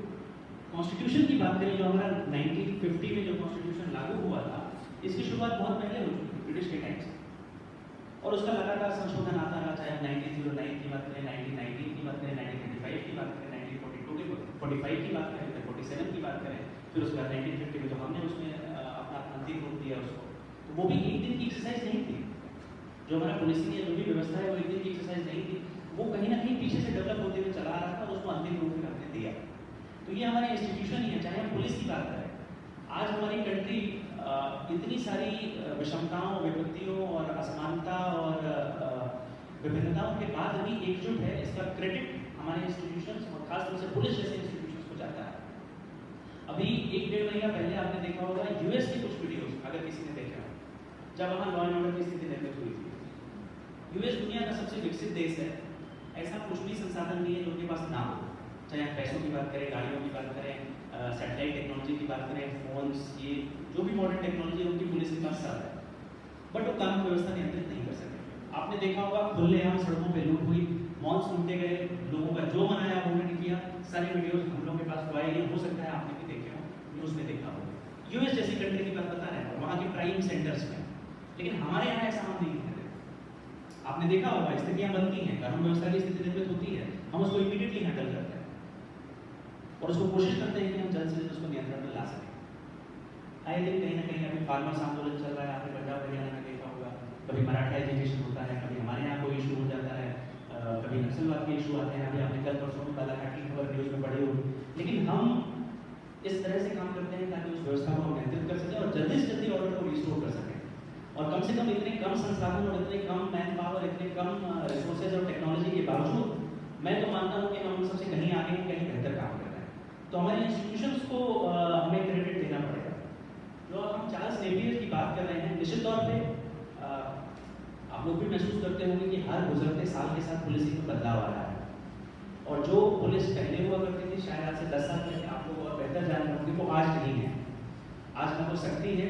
कॉन्स्टिट्यूशन की बात करें, जो हमारा 1950 में जो कॉन्स्टिट्यूशन लागू हुआ था, इसकी शुरुआत बहुत पहले हो चुकी थी, ब्रिटिश के टाइम से, और उसका लगातार संशोधन आता रहा। चाहे 1909 की बात करें, 1919 की बात करें, 1935 की बात करें, 1942 की 45 की बात करें, 47 की बात करें, फिर उसके बाद 1950 में तो हमने उसमें अपना अंतिम रूप दिया उसको। तो वो भी एक दिन की एक्सरसाइज नहीं थी, जो हमारा पुलिसिंग या जो भी व्यवस्था है वो एक दिन की एक्सरसाइज नहीं थी, वो कहीं ना कहीं पीछे से डेवलप होते हुए चला आ रहा था, और उसको अंतिम रूप में हमने दिया। तो ये हमारे इंस्टीट्यूशन ही है। चाहे हम पुलिस की बात करें, आज हमारी कंट्री इतनी सारी विषमताओं, विपत्तियों और असमानता और विभिन्नताओं के बाद भी एकजुट है, इसका क्रेडिट हमारे इंस्टीट्यूशंस और खासतौर से पुलिस जैसे इंस्टीट्यूशंस को जाता है। अभी 1-1.5 महीना पहले आपने देखा होगा यूएस के कुछ वीडियोस, अगर किसी ने देखे हो, जब वहाँ लॉ एंड ऑर्डर की स्थिति निर्मित हुई थी। यूएस दुनिया का सबसे विकसित देश है, ऐसा कुछ भी संसाधन नहीं है जो उनके पास ना हो। चाहे आप पैसों की बात करें, गाड़ियों की बात करें, सैटेलाइट टेक्नोलॉजी की बात करें, फोन्स, ये जो भी मॉडर्न टेक्नोलॉजी है उनकी पुलिस के पास सब है, बट वो कानून व्यवस्था नियंत्रित नहीं कर सके। आपने देखा होगा खुलेआम सड़कों पे लूट हुई, मॉल्स लूटे गए, लोगों का जो मनाया वो नहीं किया। सारी वीडियोस हम लोगों के पास तो आए, ये हो सकता है आपने भी देखे हो, न्यूज़ में देखा हो। यूएस जैसी कंट्री की बात बता रहे हैं, वहाँ के प्राइम सेंटर्स में, लेकिन हमारे यहाँ ऐसा हम नहीं करते। आपने देखा होगा स्थितियाँ बनती हैं, कानून व्यवस्था की स्थिति निर्मित होती है, हम उसको इमीडिएटली हैंडल करते हैं और उसको कोशिश करते हैं कि हम जल्द से जल्द उसको नियंत्रण में ला सकें। आए दिन कहीं ना कहीं अभी फार्मर्स आंदोलन चल रहा है, आपने पंजाब हरियाणा में देखा होगा, कभी मराठा एजुकेशन होता है, कभी हमारे यहाँ कोई इशू हो जाता है, कभी नक्सलवाद के इशू आते हैं। अभी आपने कल परसों में बालाघाट की खबर न्यूज़ में पढ़ी होगी, लेकिन हम इस तरह से काम करते हैं ताकि उस व्यवस्था को हम नियंत्रित कर सकें और जल्दी से जल्दी ऑर्डर को रिस्टोर कर सकें। और कम से कम इतने कम संसाधन और इतने कम मैन पावर, इतने कम रिसोर्सेज और टेक्नोलॉजी के बावजूद मैं तो मानता हूँ कि हम सबसे कहीं आगे कहीं बेहतर काम कर रहे हैं। तो हमारे इंस्टीट्यूशंस को हमें क्रेडिट देना पड़ेगा। जो हम चार्ल्स नेपियर की बात कर रहे हैं, निश्चित तौर पे आप लोग भी महसूस करते होंगे कि हर गुजरते साल के साथ पुलिसिंग में बदलाव आ रहा है, और जो पुलिस पहले हुआ करती थी शायद आज से 10 साल पहले, आप लोग और बेहतर जान रहे होंगे, वो आज नहीं है। आज न वो सख्ती है,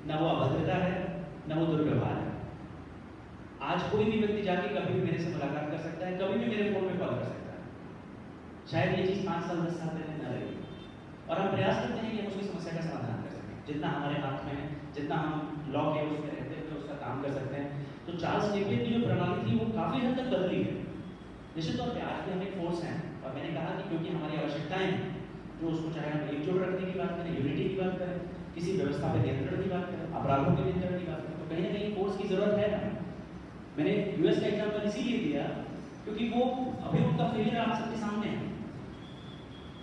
न वो अभद्रता है, न वो दुर्व्यवहार है। आज कोई भी व्यक्ति जाके कभी भी मेरे से मुलाकात कर सकता है, कभी भी मेरे फोन पे कॉल कर सकता है। शायद ये चीज़ 5 साल 10 साल पहले न रही, और हम प्रयास करते हैं कि हम उसकी समस्या का समाधान कर सकें, जितना हमारे हाथ में है, जितना हम लॉ के उसमें रहते हुए उसका काम कर सकते हैं। तो चार्ल्स नेपियर की जो प्रणाली थी वो काफ़ी हद तक बदली है। निश्चित तौर पे आज भी हम एक फोर्स हैं, और मैंने कहा कि क्योंकि हमारी आवश्यकताएं हैं, जो उसको चाहे हम एकजुट रखने की बात करें, यूनिटी की बात करें, किसी व्यवस्था पर नियंत्रण की बात करें, अपराधों के नियंत्रण की बात करें, तो कहीं ना कहीं फोर्स की जरूरत है। मैंने यूएस का एग्जाम्पल इसीलिए दिया क्योंकि वो अभी उनका फेलियर आप सबके सामने है।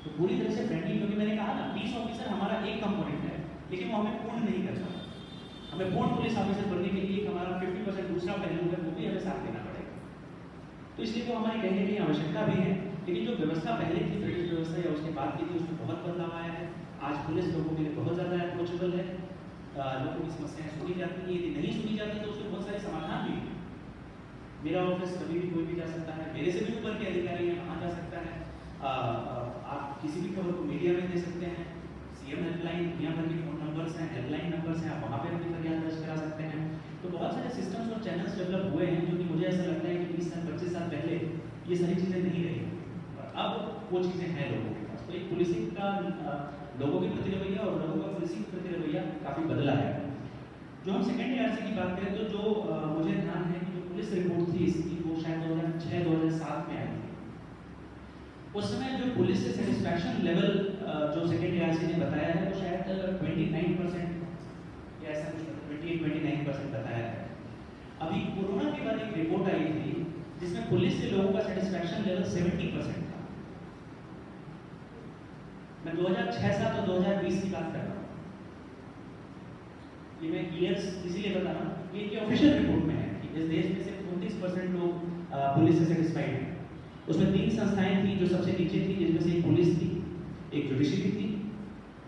तो पूरी तरह से फ्रेंडली, क्योंकि मैंने कहा ना पीस ऑफिसर हमारा एक कंपोनेंट है, लेकिन वो हमें पूर्ण नहीं करता। हमें पूर्ण पुलिस ऑफिसर बनने के लिए हमारा 50% दूसरा पहलू है, वो भी हमें साथ देना पड़ेगा। तो इसलिए वो हमारी कहीं ना कहीं आवश्यकता भी है। लेकिन जो व्यवस्था पहले थी, ब्रिटिश व्यवस्था या उसके बाद की थी, उसमें बहुत बदलाव आया है। आज पुलिस लोगों के लिए बहुत ज़्यादा अप्रोचेबल है, लोगों की समस्याएं सुनी जाती हैं। यदि नहीं सुनी जाती तो उसके बहुत सारे समाधान भी हैं। मेरा ऑफिस कभी भी कोई भी जा सकता है, मेरे से भी ऊपर के अधिकारी हैं वहाँ जा सकता है। आप किसी भी खबर को मीडिया में दे सकते हैं। सीएम हेल्पलाइन, दुनिया भर के फोन नंबर्स हैं, हेल्पलाइन नंबर्स हैं, आप वहाँ पर अपनी फरियाद दर्ज करा सकते हैं। तो बहुत सारे सिस्टम्स और चैनल्स डेवलप हुए हैं, जो कि मुझे ऐसा लगता है कि 20 साल 25 साल पहले ये सारी चीज़ें नहीं रही, और अब वो चीज़ें हैं लोगों के पास। तो एक पुलिसिंग का लोगों के प्रति रवैया और लोगों का पुलिसिंग के प्रति रवैया काफ़ी बदला है। जो हम सेकेंड ARC की बात करें तो जो मुझे ध्यान है कि जो पुलिस रिपोर्ट थी इसकी, वो शायद 2006-2007 में आई थी। उस समय जो पुलिस से सेटिस्फैक्शन लेवल जो सेकेंड ARC ने बताया है वो शायद 29% या ऐसा कुछ 28-29% बताया है। अभी कोरोना के बाद एक रिपोर्ट आई थी जिसमें पुलिस से लोगों का सेटिस्फैक्शन लेवल 70% था। मैं 2006-07 और 2020 की बात कर रहा हूँ। ये मैं ईयर्स इसीलिए बता रहा हूँ, ये इनकी ऑफिशियल रिपोर्ट में है कि इस देश में सिर्फ 29% लोग पुलिस से सेटिस्फाइड हैं। उसमें 3 संस्थाएं थी जो सबसे नीचे थी, जिसमें से एक पुलिस थी, एक जुडिशरी थी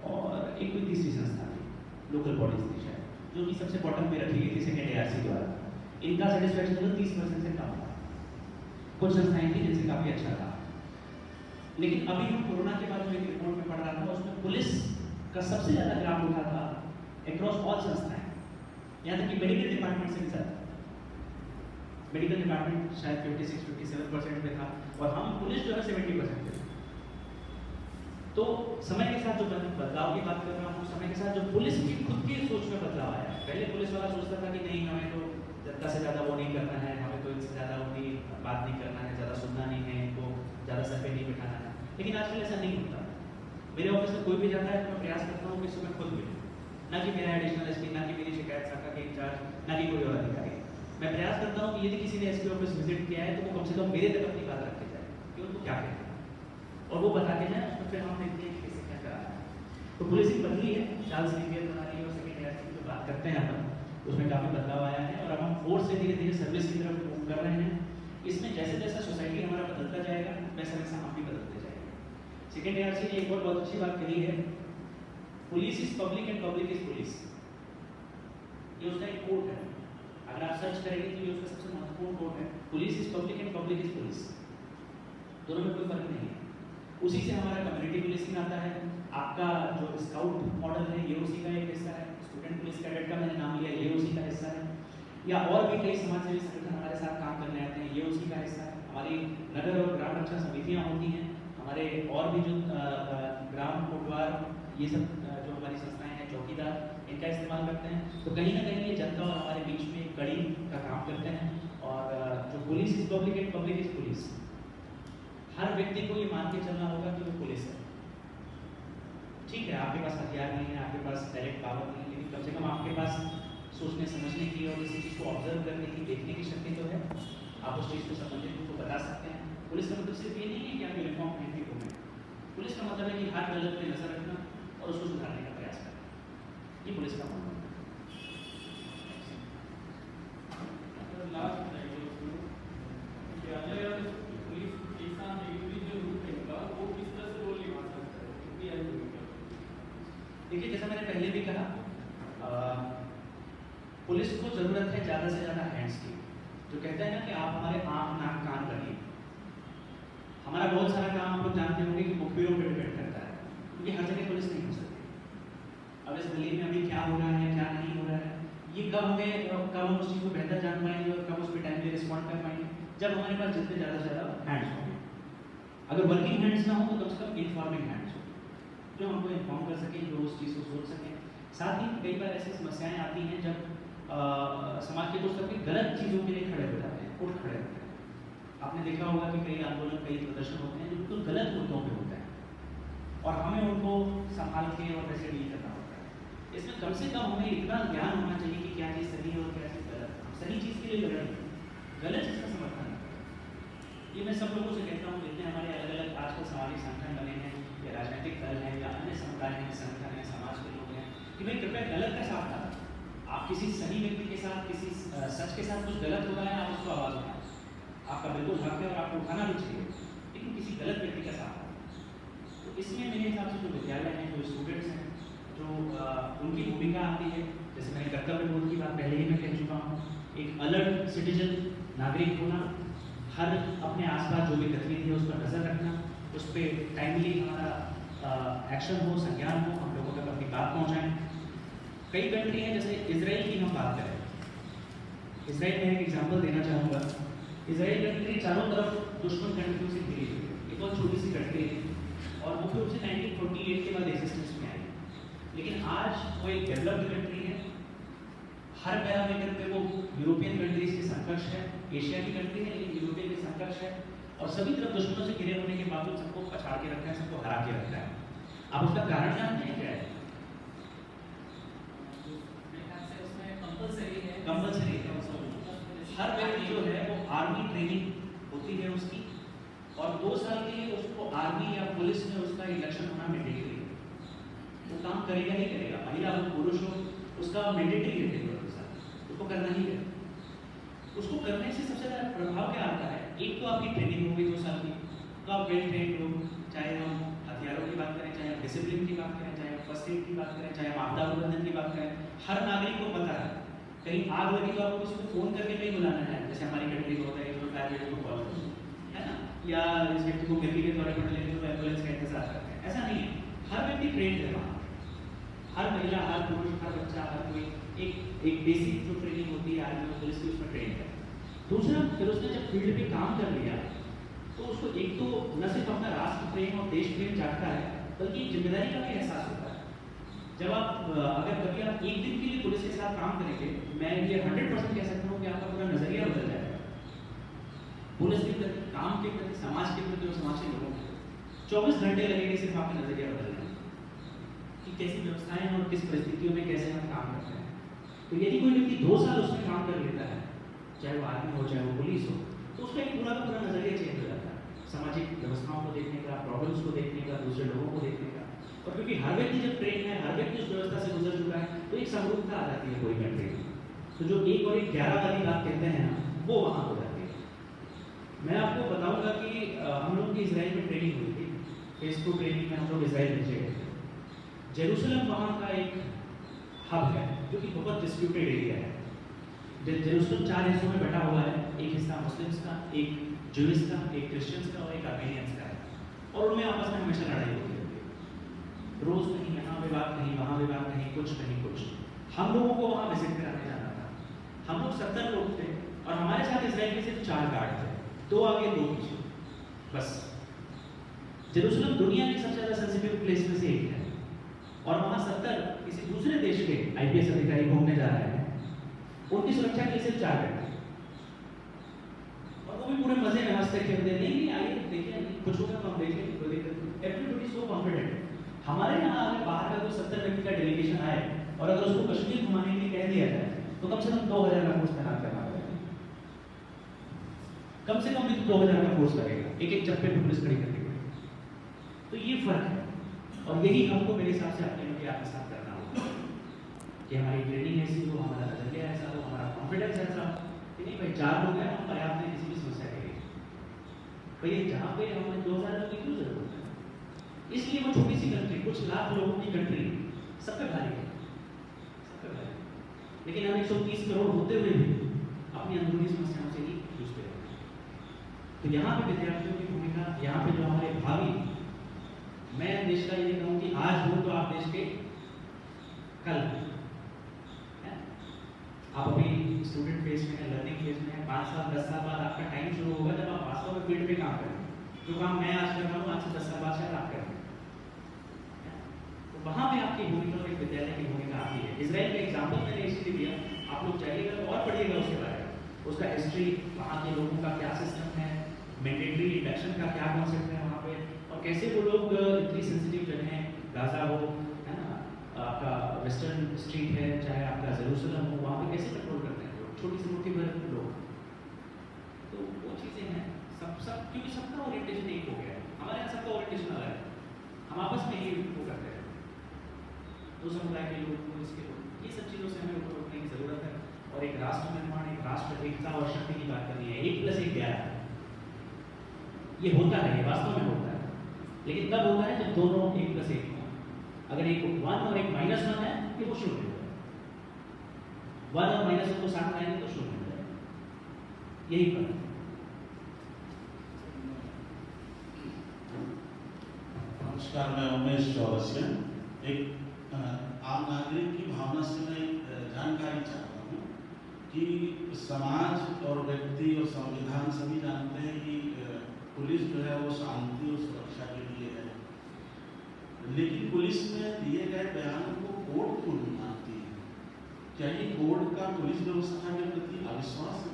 और एक कोई तीसरी संस्था थी, लोकल बॉडीज थी शायद, जो कि सबसे बॉटम पे रखी गई थी सेकेंड ARC द्वारा। इनका सेटिस्फैक्शन लेवल 30% से कम था। कुछ संस्थाएं थी जिनसे काफ़ी अच्छा था। लेकिन अभी हम कोरोना के बाद जो एक रिपोर्ट में पढ़ रहा था, उसमें पुलिस का सबसे ज़्यादा ग्राफ उठा था अक्रॉस ऑल संस्थाएं, यहाँ तक कि मेडिकल डिपार्टमेंट से भी ज़्यादा। मेडिकल डिपार्टमेंट शायद 56-57% में था और हम पुलिस जो है 70% पे। तो समय के साथ जो बदलाव की बात कर रहा हूँ, समय के साथ जो पुलिस की खुद की सोच में बदलाव आया। पहले पुलिस वाला सोचता था कि नहीं, हमें तो जनता से ज़्यादा वो नहीं करना है, हमें तो इनसे ज़्यादा उनकी बात नहीं करना है, ज़्यादा सुनना नहीं है, इनको ज़्यादा सर पे नहीं बिठाना है। लेकिन आजकल ऐसा नहीं होता। मेरे ऑफिस में कोई भी जाता है तो मैं प्रयास करता हूँ कि सुबह खुद मिलूँ, ना कि मेरा एडिशनल एसपी, ना कि मेरी शिकायत शाखा के इंचार्ज, ना कि कोई और अधिकारी। मैं प्रयास करता हूँ कि यदि किसी ने एसपी ऑफिस विजिट किया है तो वो कम से कम मेरे तक अपनी बात रख के जाए कि उनको क्या कहते हैं और वो बता के जाए, उसमें फिर हम देखते हैं कि कैसे क्या करा है। तो पुलिसिंग बदली है, चार्ल्स नेपियर बना रही है और सेकेंड ARC की जो बात करते हैं अपन, उसमें काफ़ी बदलाव आया है और अब हम फोर्स से धीरे धीरे सर्विस की तरफ मूव कर रहे हैं। इसमें जैसे जैसा सोसाइटी हमारा बदलता जाएगा वैसा वैसा हम भी बदलते जाएंगे। सेकेंड ARC ने एक और बहुत अच्छी बात कही है, police is public and public is police. ये उसका एक कोट है, अगर आप सर्च करेंगे तो ये उसका सबसे महत्वपूर्ण कोट है, police is public and public is police. दोनों में कोई फर्क नहीं है। उसी से हमारा कम्युनिटी पुलिसिंग आता है। आपका जो स्काउट मॉडल है ये उसी का एक हिस्सा है। स्टूडेंट पुलिस कैडेट का मैंने नाम लिया, ये उसी का हिस्सा है। या और भी कई समाजसेवी संगठन हमारे साथ काम करने आते हैं, ये उसी का हिस्सा है। हमारी नगर और ग्राम रक्षा समितियाँ होती हैं, हमारे और भी जो ग्राम कोटवार, ये सब जो हमारी संस्थाएं हैं, चौकीदार, इनका इस्तेमाल करते हैं। तो कहीं ना कहीं ये जनता और हमारे बीच में एक कड़ी का काम करते हैं। और जो police is public and public is police, हर व्यक्ति को ये मान के चलना होगा कि वो पुलिस है। ठीक है, आपके पास हथियार नहीं है, आपके पास डायरेक्ट पावर नहीं है, लेकिन कम से कम आपके पास सोचने समझने की और किसी चीज़ को ऑब्जर्व करने की, देखने की शक्ति तो है। आप उस चीज़ को संबंधित को बता सकते हैं। पुलिस का मतलब सिर्फ ये नहीं है कि आप यूनिफॉर्म पहन के घूमें। पुलिस का मतलब है कि हर गलत पे नजर रखना और उसको सुधारने का प्रयास करना। ये पुलिस का मतलब है। देखिए, जैसा मैंने पहले भी कहा, पुलिस को ज़रूरत है ज़्यादा से ज़्यादा हैंड्स की। जो कहते हैं ना कि आप हमारे आँख नाक कान बनिए। हमारा बहुत सारा काम आप लोग जानते होंगे कि मुखबिरों पर डिपेंड करता है, क्योंकि हर जगह पुलिस नहीं हो सकती। अब इस गली में अभी क्या हो रहा है, क्या नहीं हो रहा है, ये कब हम उस चीज़ को बेहतर जान पाएंगे और कब उस पर टाइमली रिस्पॉन्ड कर पाएंगे, जब हमारे पास जितने ज़्यादा से ज़्यादा हैंड्स होंगे। अगर वर्किंग हैंड्स ना हो तो कम से कम इन्फॉर्मिंग हैंड्स हो, जो हमको इन्फॉर्म कर सकें, जो उस चीज़ को सोच सकें। साथ ही कई बार ऐसी समस्याएं आती हैं जब समाज के कुछ तबके गलत चीज़ों के लिए खड़े हो जाते हैं, उठ खड़े होते हैं। आपने देखा होगा कि कई आंदोलन, कई प्रदर्शन होते हैं जो बिल्कुल गलत मुद्दों पे होते हैं और हमें उनको संभाल के और कैसे डील करना होता है। इसमें कम से कम हमें इतना ज्ञान होना चाहिए कि क्या चीज़ सही है और क्या चीज़ गलत है। हम सही चीज़ के लिए लड़ रहे हैं, गलत चीज़ का समर्थन नहीं। ये मैं सब लोगों से कहता हूँ, जितने हमारे अलग अलग आजकल सामाजिक संगठन बने हैं या राजनीतिक दल हैं या अन्य समुदाय हैं, संगठन हैं, समाज के लोग हैं, कि भाई कृपया गलत का साथ ना। आप किसी सही व्यक्ति के साथ, किसी सच के साथ कुछ गलत हो रहा है, आप उसको आवाज़ उठाएं, आपका बिल्कुल हक है और आपको उठाना भी चाहिए, लेकिन किसी गलत व्यक्ति का साथ। तो इसमें मेरे हिसाब से जो विद्यालय हैं, जो स्टूडेंट्स हैं, जो उनकी भूमिका आती है, जैसे मैंने कर्तव्य बोध की बात पहले ही मैं कह चुका हूँ, एक अलर्ट सिटीजन नागरिक होना, हर अपने आसपास जो भी गतिविधि है उस पर नज़र रखना, उस पर टाइमली हमारा एक्शन हो, संज्ञान हो, हम लोगों तक अपनी बात पहुँचाएँ। कई कंट्री हैं, जैसे इसराइल की हम बात करें, इसराइल में एक एग्जांपल देना चाहूँगा। इसराइल कंट्री चारों तरफ दुश्मन कंट्रियों से घिरी हुई है, एक बहुत छोटी सी कंट्री है और मुख्य रूप से 1948 के बाद एग्जिस्टेंस में आई, लेकिन आज वो एक डेवलप्ड कंट्री है। हर पैरामीटर पे वो यूरोपियन कंट्रीज के समकक्ष है, एशिया की कंट्री है लेकिन यूरोपियन के समकक्ष है, और सभी तरफ दुश्मनों से घिरे होने के बावजूद सबको पछाड़ के रखता है, सबको हरा के रखता है। आप उसका कारण जानते हैं क्या है? कंपल्सरी है। हर व्यक्ति जो है वो आर्मी ट्रेनिंग होती है उसकी, और 2 साल के लिए उसको आर्मी या पुलिस में उसका इलेक्शन होना मैंडेटरी है। वो काम करेगा ही करेगा, महिला हो पुरुष हो, उसका मैंडेटरी है, उसको करना ही है। उसको करने से सबसे ज़्यादा प्रभाव क्या आता है? एक तो आपकी ट्रेनिंग होगी 2 साल की, तो आप वेल ट्रेन लोग, चाहे हम हथियारों की बात करें, चाहे हम डिसिप्लिन की बात करें, चाहे हम फर्स्ट एड की बात करें, चाहे हम आपदा प्रबंधन की बात करें, हर नागरिक को पता है कहीं आग लगी तो आपको किसी को फोन करके नहीं बुलाना है, जैसे हमारी कंट्री में होता है जो फायर ब्रिगेड को कॉल करो, है ना, या इस व्यक्ति को मृत्यु के दौरे पर लेने तो एम्बुलेंस का इंतजार करते हैं। ऐसा नहीं है, हर व्यक्ति ट्रेंड है वहाँ, हर महिला, हर पुरुष, हर बच्चा, हर कोई एक बेसिक जो ट्रेनिंग होती है आर्मी और पुलिस की उसमें ट्रेन है। दूसरा, फिर उसने जब फील्ड पे काम कर लिया तो उसको एक तो न सिर्फ अपना राष्ट्र प्रेम और देश प्रेम जागता है, बल्कि एक जिम्मेदारी का भी एहसास होता है। जब आप अगर कभी आप एक दिन के लिए पुलिस के साथ काम करेंगे, मैं ये 100% कह सकता हूँ कि आपका पूरा नजरिया बदल जाएगा पुलिस के प्रति, काम के प्रति, समाज के प्रति और समाज के लोगों के प्रति। 24 घंटे लगेंगे सिर्फ आपका नजरिया बदलने कि कैसी व्यवस्थाएं और किस परिस्थितियों में कैसे हम काम करते हैं। तो यदि कोई व्यक्ति 2 साल उसमें काम कर लेता है, चाहे वो आर्मी हो, चाहे वो पुलिस हो, तो उसका एक पूरा का पूरा नजरिया चेंज हो जाता है, सामाजिक व्यवस्थाओं को देखने का, प्रॉब्लम्स को देखने का, दूसरे लोगों को देखने का। और क्योंकि हर व्यक्ति जब ट्रेन है, हर व्यक्ति उस व्यवस्था से गुजर चुका है, तो एक समरूपता आ जाती है पूरी कंट्री में। तो जो 1 और 1 11 वाली बात कहते हैं ना, वो वहाँ हो जाती है। मैं आपको बताऊंगा कि हम लोग की इसराइल में ट्रेनिंग हुई थी, फेज 2 ट्रेनिंग में हम लोग इसराइल भेजे गए थे। जेरूसलम वहाँ का एक हब है जो कि बहुत डिस्प्यूटेड एरिया है। जेरूसलम 4 हिस्सों में बटा हुआ है, एक हिस्सा मुस्लिम्स का, एक ज्यूइश का, एक क्रिश्चियंस का और एक आर्मेनियंस का है, और उनमें आपस में हमेशा लड़ाई होती है, रोज कहीं यहाँ विवाद, कहीं वहाँ विवाद, कहीं कुछ। हम लोगों को वहाँ विजिट कराने जाना था। हम लोग 70 लोग थे और हमारे साथ इसराइल में सिर्फ 4 गार्ड थे, 2 आगे 2 पीछे, बस। जेरूसलम दुनिया की सबसे ज़्यादा सेंसिटिव प्लेस में से एक है, और वहाँ 70 किसी दूसरे देश के IPS अधिकारी घूमने जा रहे हैं, उनकी सुरक्षा के लिए सिर्फ 4 बैठे, और वो भी पूरे मजे में हंसते खेलते, नहीं आइए देखिए, कुछ होगा तो हम देखेंगे, कोई दिक्कत नहीं। Everybody so confident. हमारे यहाँ अगर बाहर का कोई 70 व्यक्ति का डेलीगेशन आए और अगर उसको कश्मीर घुमाने के लिए कह दिया जाए तो कम से कम 2000 का फोर्स तैनात करना पड़ेगा, कम से कम भी 2000 का फोर्स लगेगा, एक चप्पे पे पुलिस खड़ी करने के लिए। तो ये फर्क है, और यही हमको मेरे हिसाब से अपने लोग आपके साथ करना होगा कि हमारी ट्रेनिंग ऐसी हो, हमारा नजरिया ऐसा हो, हमारा कॉन्फिडेंस ऐसा हो कि नहीं भाई 4 लोग हैं, हम पर्याप्त हैं किसी भी समस्या के लिए। भाई जहाँ पे हमें 2000 लोग की क्यों जरूरत है? इसलिए वो छोटी सी कंट्री, कुछ लाख लोगों की कंट्री, सब पे भारी है, सब पे भारी। लेकिन हम 130 करोड़ होते हुए भी अपनी अंदरूनी समस्याओं से ही जूझते रहते हैं। तो यहाँ पे विद्यार्थियों की भूमिका, यहाँ पे जो हमारे भावी, मैं देश का ये कहूँ कि आज हो तो आप देश के कल हैं। आप अभी स्टूडेंट फेज में हैं, लर्निंग फेज में हैं, 5 साल 10 साल बाद आपका टाइम शुरू होगा जब आप वास्तव में फील्ड पे काम करेंगे। जो काम मैं आज कर रहा हूँ, आज से 10 साल बाद शायद आप करेंगे। तो वहाँ पे आपकी भूमिका और एक विद्यालय की भूमिका आती है। इसराइल का एग्जाम्पल मैंने इसलिए दिया, आप लोग जाइएगा तो और पढ़िएगा उसके बारे में, उसका हिस्ट्री, वहाँ के लोगों का क्या सिस्टम है, मैंडेटरी इंडक्शन का क्या कॉन्सेप्ट है वहाँ पे, और कैसे वो लोग इतनी सेंसिटिव जगह, गाजा हो, है ना, आपका वेस्टर्न स्ट्रीट है, चाहे आपका जेरूसलम हो, वहाँ पे कैसे कंट्रोल करते हैं लोग, छोटी सी मुट्ठी भर लोग। तो वो चीज़ें हैं, सब क्योंकि सबका ओरिएंटेशन एक हो गया है। हमारे यहाँ सबका ओरिएंटेशन अलग है, हम आपस में ही वो करते हैं, दो समुदाय के लोग, पुलिस के लोग, ये सब चीज़ों से हमें ऊपर उठने की ज़रूरत है। और एक राष्ट्र निर्माण, एक राष्ट्र एकता और शक्ति की बात करनी है। 1+1 11 ये होता है, ये वास्तव में होता है, लेकिन तब होता है जब दोनों 1+1 हो। अगर एक 1 और एक -1 है, ये वो शून्य हो जाएगा। 1 और -1 को साथ लाएंगे तो शून्य हो जाएगा, यही फर्क है। नमस्कार, मैं उमेश चौरसिया। एक आम नागरिक की भावना से मैं जानकारी चाहता हूँ कि समाज और व्यक्ति और संविधान सभी जानते हैं कि पुलिस जो है वो शांति और सुरक्षा के लिए है, लेकिन पुलिस में दिए गए बयानों को कोर्ट क्यों नहीं मानती है? क्या ये कोर्ट का पुलिस व्यवस्था के प्रति अविश्वास है?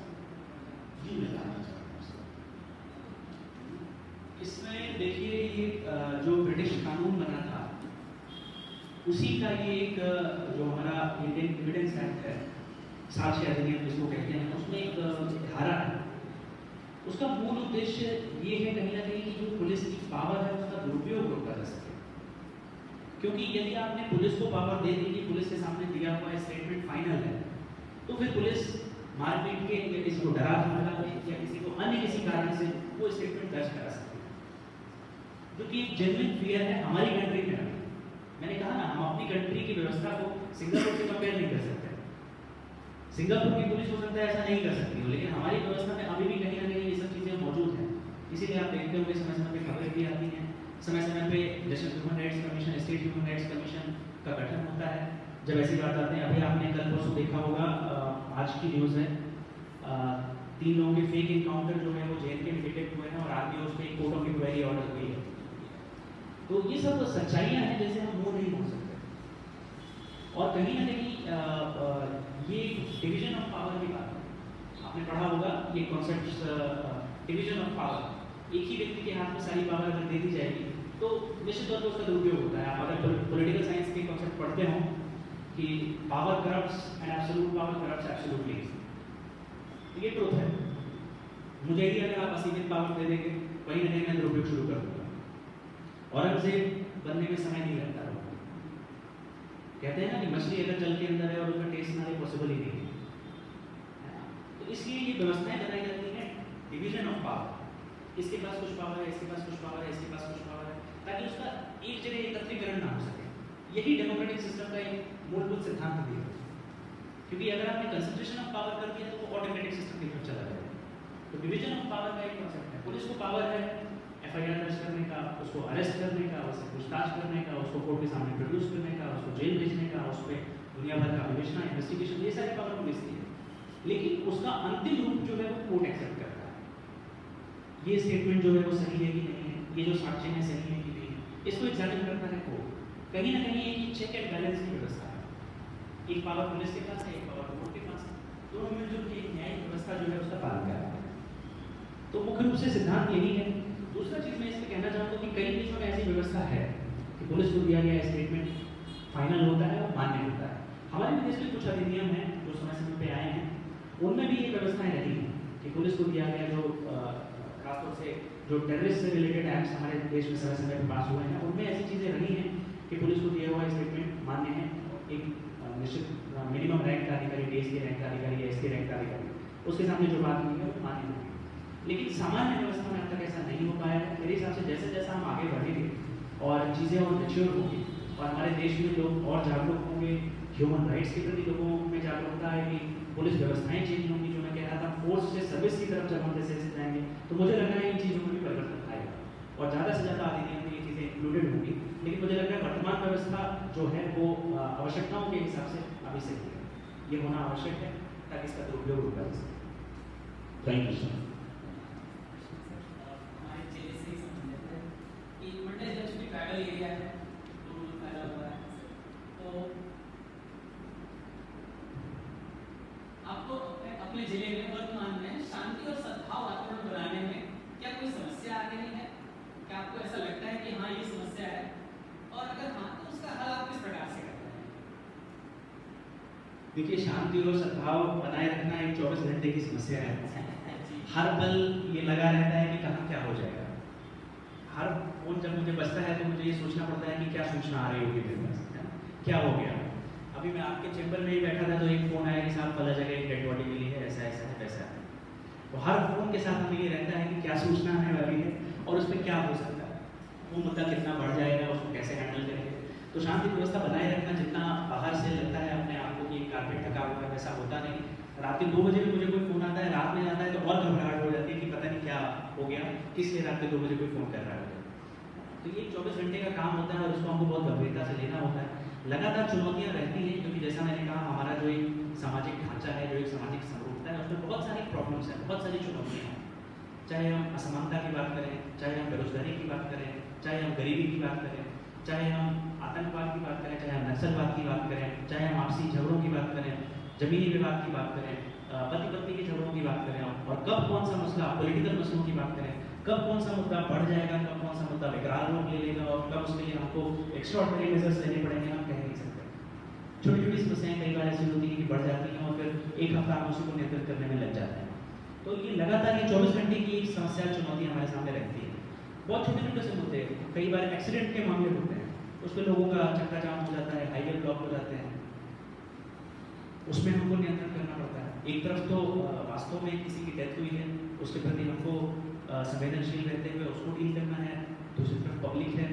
ये मैं जानना चाहता हूँ सर। इसमें देखिए, ये जो ब्रिटिश कानून बना था उसी का ये एक जो हमारा इंडियन एविडेंस एक्ट है, साक्ष्य अधिनियम जिसको कहते हैं, उसमें एक धारा है। उसका मूल उद्देश्य ये है कहीं ना कहीं कि जो पुलिस की पावर है उसका दुरुपयोग रोका जा सके। क्योंकि यदि आपने पुलिस को पावर दे दी कि पुलिस के सामने दिया हुआ स्टेटमेंट फाइनल है, तो फिर पुलिस मारपीट के या किसी को डरा धमका के या किसी को अन्य किसी कारण से वो स्टेटमेंट दर्ज करा सकती है, जो कि एक जेन्युइन फियर है हमारी कंट्री में। मैंने कहा ना, हम अपनी कंट्री की व्यवस्था को सिंगापुर से कंपेयर नहीं कर सकते। सिंगापुर की पुलिस हो सकता है ऐसा नहीं कर सकती हो, लेकिन हमारी व्यवस्था में अभी भी कहीं ना कहीं ये सब चीज़ें मौजूद हैं। इसीलिए आप देखते होंगे समय समय पे खबरें भी आती हैं, समय समय पे जैसे human rights commission, state human rights commission का गठन होता है। जब ऐसी बात आते हैं, अभी आपने कल परसों देखा होगा, आज की न्यूज़ है, 3 लोगों के फेक इनकाउंटर जो है वो JNK में डिटेक्ट हुए हैं और आज भी उस पर कोर्ट ऑफ इंक्वायरी ऑर्डर हुई है। तो ये सब सच्चाइयाँ हैं जैसे हम मुंह नहीं बोल सकते। और कहीं ना कहीं ये डिवीजन ऑफ पावर की बात है। आपने पढ़ा होगा ये कॉन्सेप्ट, डिवीजन ऑफ पावर। एक ही व्यक्ति के हाथ में सारी पावर अगर दे दी जाएगी तो निश्चित तौर पर उसका दुरुपयोग होता है। आप अगर पॉलिटिकल साइंस के कॉन्सेप्ट पढ़ते हो कि power corrupts and absolute power corrupts absolutely, ये ट्रुथ है। मुझे ही अगर आप असीमित पावर दे देंगे, कहीं ना कहीं मैं दुरुपयोग शुरू कर दूंगा। औरंगजेब बनने में समय नहीं लगता। कहते हैं ना कि मछली अगर जल के अंदर है और उसका टेस्ट ना है, पॉसिबल ही नहीं है। तो इसलिए ये व्यवस्थाएं बनाई जाती हैं, डिवीजन ऑफ पावर। इसके पास कुछ पावर है, इसके पास कुछ पावर है, इसके पास कुछ पावर है, ताकि उसका एक जगह एकत्रीकरण ना हो सके। यही डेमोक्रेटिक सिस्टम का एक मूलभूत सिद्धांत भी है। क्योंकि अगर आपने कंसंट्रेशन ऑफ पावर कर दिया तो वो ऑटोमेटिक सिस्टम की तरफ चला जाएगा। तो डिवीजन ऑफ पावर का एक कॉन्सेप्ट है। पुलिस को पावर है FIR दर्ज करने का, उसको अरेस्ट करने का, उससे पूछताछ करने का, उसको कोर्ट के सामने प्रोड्यूस करने का, उसको जेल भेजने का, उस पर दुनिया भर का विवेचना, इन्वेस्टिगेशन, ये सारी पावर पुलिस की है। लेकिन उसका अंतिम रूप जो है वो कोर्ट एक्सेप्ट करता है। ये स्टेटमेंट जो है वो सही है कि नहीं है, ये जो साक्ष्य है सही है कि नहीं है, इसको एग्जामिन करता है कोर्ट। कहीं ना कहीं एक चेक एंड बैलेंस की व्यवस्था है। एक पावर पुलिस के पास है, एक पावर कोर्ट के पास है, दोनों मिलजुल के न्याय व्यवस्था जो है उसका पालन करता है। तो मुख्य रूप से सिद्धांत यही है। दूसरा चीज़ मैं इसमें कहना चाहता हूँ कि कई देशों में ऐसी व्यवस्था है कि पुलिस को दिया गया स्टेटमेंट फाइनल होता है और मान्य होता है। हमारे भी देश में कुछ अधिनियम हैं जो समय समय पे आए हैं, उनमें भी ये व्यवस्थाएं रही हैं कि पुलिस को दिया गया जो खासतौर से जो टेररिस्ट से रिलेटेड एक्ट्स हमारे देश में समय समय पर पास हुए हैं, उनमें ऐसी चीज़ें रही हैं कि पुलिस को दिया हुआ स्टेटमेंट मान्य है। एक निश्चित मिनिमम रैंक का अधिकारी, DSP रैंक का अधिकारी या SK रैंक का अधिकारी, उसके सामने जो बात हुई है वो मान्य है। लेकिन सामान्य व्यवस्था में अब तक ऐसा नहीं हो पाया है। मेरे हिसाब से जैसे जैसा हम आगे बढ़ेंगे और चीज़ें और मैच्योर होंगी और हमारे देश में लोग और जागरूक होंगे, ह्यूमन राइट्स के प्रति लोगों में जागरूकता आएगी, पुलिस व्यवस्थाएं चेंज होंगी, जो मैं कह रहा था फोर्स से सर्विस की तरफ जब हम जैसे जाएंगे, तो मुझे लग रहा है इन चीज़ों में भी परिवर्तन आएगा और ज़्यादा से ज़्यादा अधिनियम में ये चीज़ें इंक्लूडेड होंगी। लेकिन मुझे लग रहा है वर्तमान व्यवस्था जो है वो आवश्यकताओं के हिसाब से अभी से ये होना आवश्यक है ताकि इसका दुरुपयोग रोका जा सके। Thank you sir. Tribal area है, रूरल फैला हुआ है, तो आपको अपने जिले में वर्तमान में शांति और सद्भाव वातावरण बनाने में क्या कोई समस्या आ रही है? क्या आपको ऐसा लगता है कि हाँ ये समस्या है, और अगर हाँ तो उसका हल आप किस प्रकार से करते हैं? देखिए, शांति और सद्भाव बनाए रखना एक 24 घंटे की समस्या है। हर पल ये लगा रहता है कि कहाँ क्या हो जाएगा। हर फोन जब मुझे बजता है तो मुझे ये सोचना पड़ता है कि क्या सूचना आ रही होगी मेरे पास, है ना? क्या हो गया। अभी मैं आपके चैम्बर में ही बैठा था तो एक फ़ोन आया कि साहब फला जगह एक डेड बॉडी मिली है, ऐसा ऐसा है वैसा है। तो हर फ़ोन के साथ हमें ये रहता है कि क्या सूचना आने वाली है और उस पर क्या हो सकता है, वो मुद्दा कितना बढ़ जाएगा, उसको कैसे हैंडल करेंगे। तो शांति व्यवस्था बनाए रखना, जितना बाहर से लगता है अपने आप को कि कारपेट ढका हुआ है, वैसा होता नहीं। रात के 2 बजे भी मुझे कोई फ़ोन आता है, रात में आता है तो और घबराहट हो जाती है कि पता नहीं क्या हो गया, किस लिए रात के 2 बजे कोई फ़ोन कर रहा है। तो ये 24 घंटे का काम होता है और इसको हमको बहुत गंभीरता से लेना होता है। लगातार चुनौतियाँ रहती हैं क्योंकि जैसा मैंने कहा हमारा जो एक सामाजिक ढांचा है, जो एक सामाजिक समरूपता है, उसमें बहुत सारी प्रॉब्लम्स हैं, बहुत सारी चुनौतियाँ हैं। चाहे हम असमानता की बात करें, चाहे हम बेरोजगारी की बात करें, चाहे हम गरीबी की बात करें, चाहे हम आतंकवाद की बात करें, चाहे हम नक्सलवाद की बात करें, चाहे हम आपसी झगड़ों की बात करें, जमीनी विवाद की बात करें, पति पत्नी के झगड़ों की बात करें, और कब कौन सा मसला पॉलिटिकल मसलों की बात करें, कब कौन सा मुद्दा बढ़ जाएगा, कब कौन सा मुद्दा बेकरार रूप ले लेगा और कब उसके लिए हमको एक्स्ट्राऑर्डिनरी मेजर्स लेने पड़ेंगे, हम कह नहीं सकते। छोटी छोटी समस्याएं कई बार ऐसी होती हैं कि बढ़ जाती हैं और फिर एक हफ्ता हम उसी को नियंत्रित करने में लग जाते हैं। तो ये लगातार ये 24 घंटे की एक समस्या चुनौती हमारे सामने रहती है। बहुत छोटे छोटे से मुद्दे, कई बार एक्सीडेंट के मामले होते हैं, उसमें लोगों का चक्का जाम हो जाता है, हाईवे ब्लॉक हो जाते हैं, उसमें हमको नियंत्रण करना पड़ता है। एक तरफ तो वास्तव में किसी की डेथ हुई है, उसके प्रति हमको संवेदनशील रहते हुए उसको डील करना है, दूसरी तरफ पब्लिक है,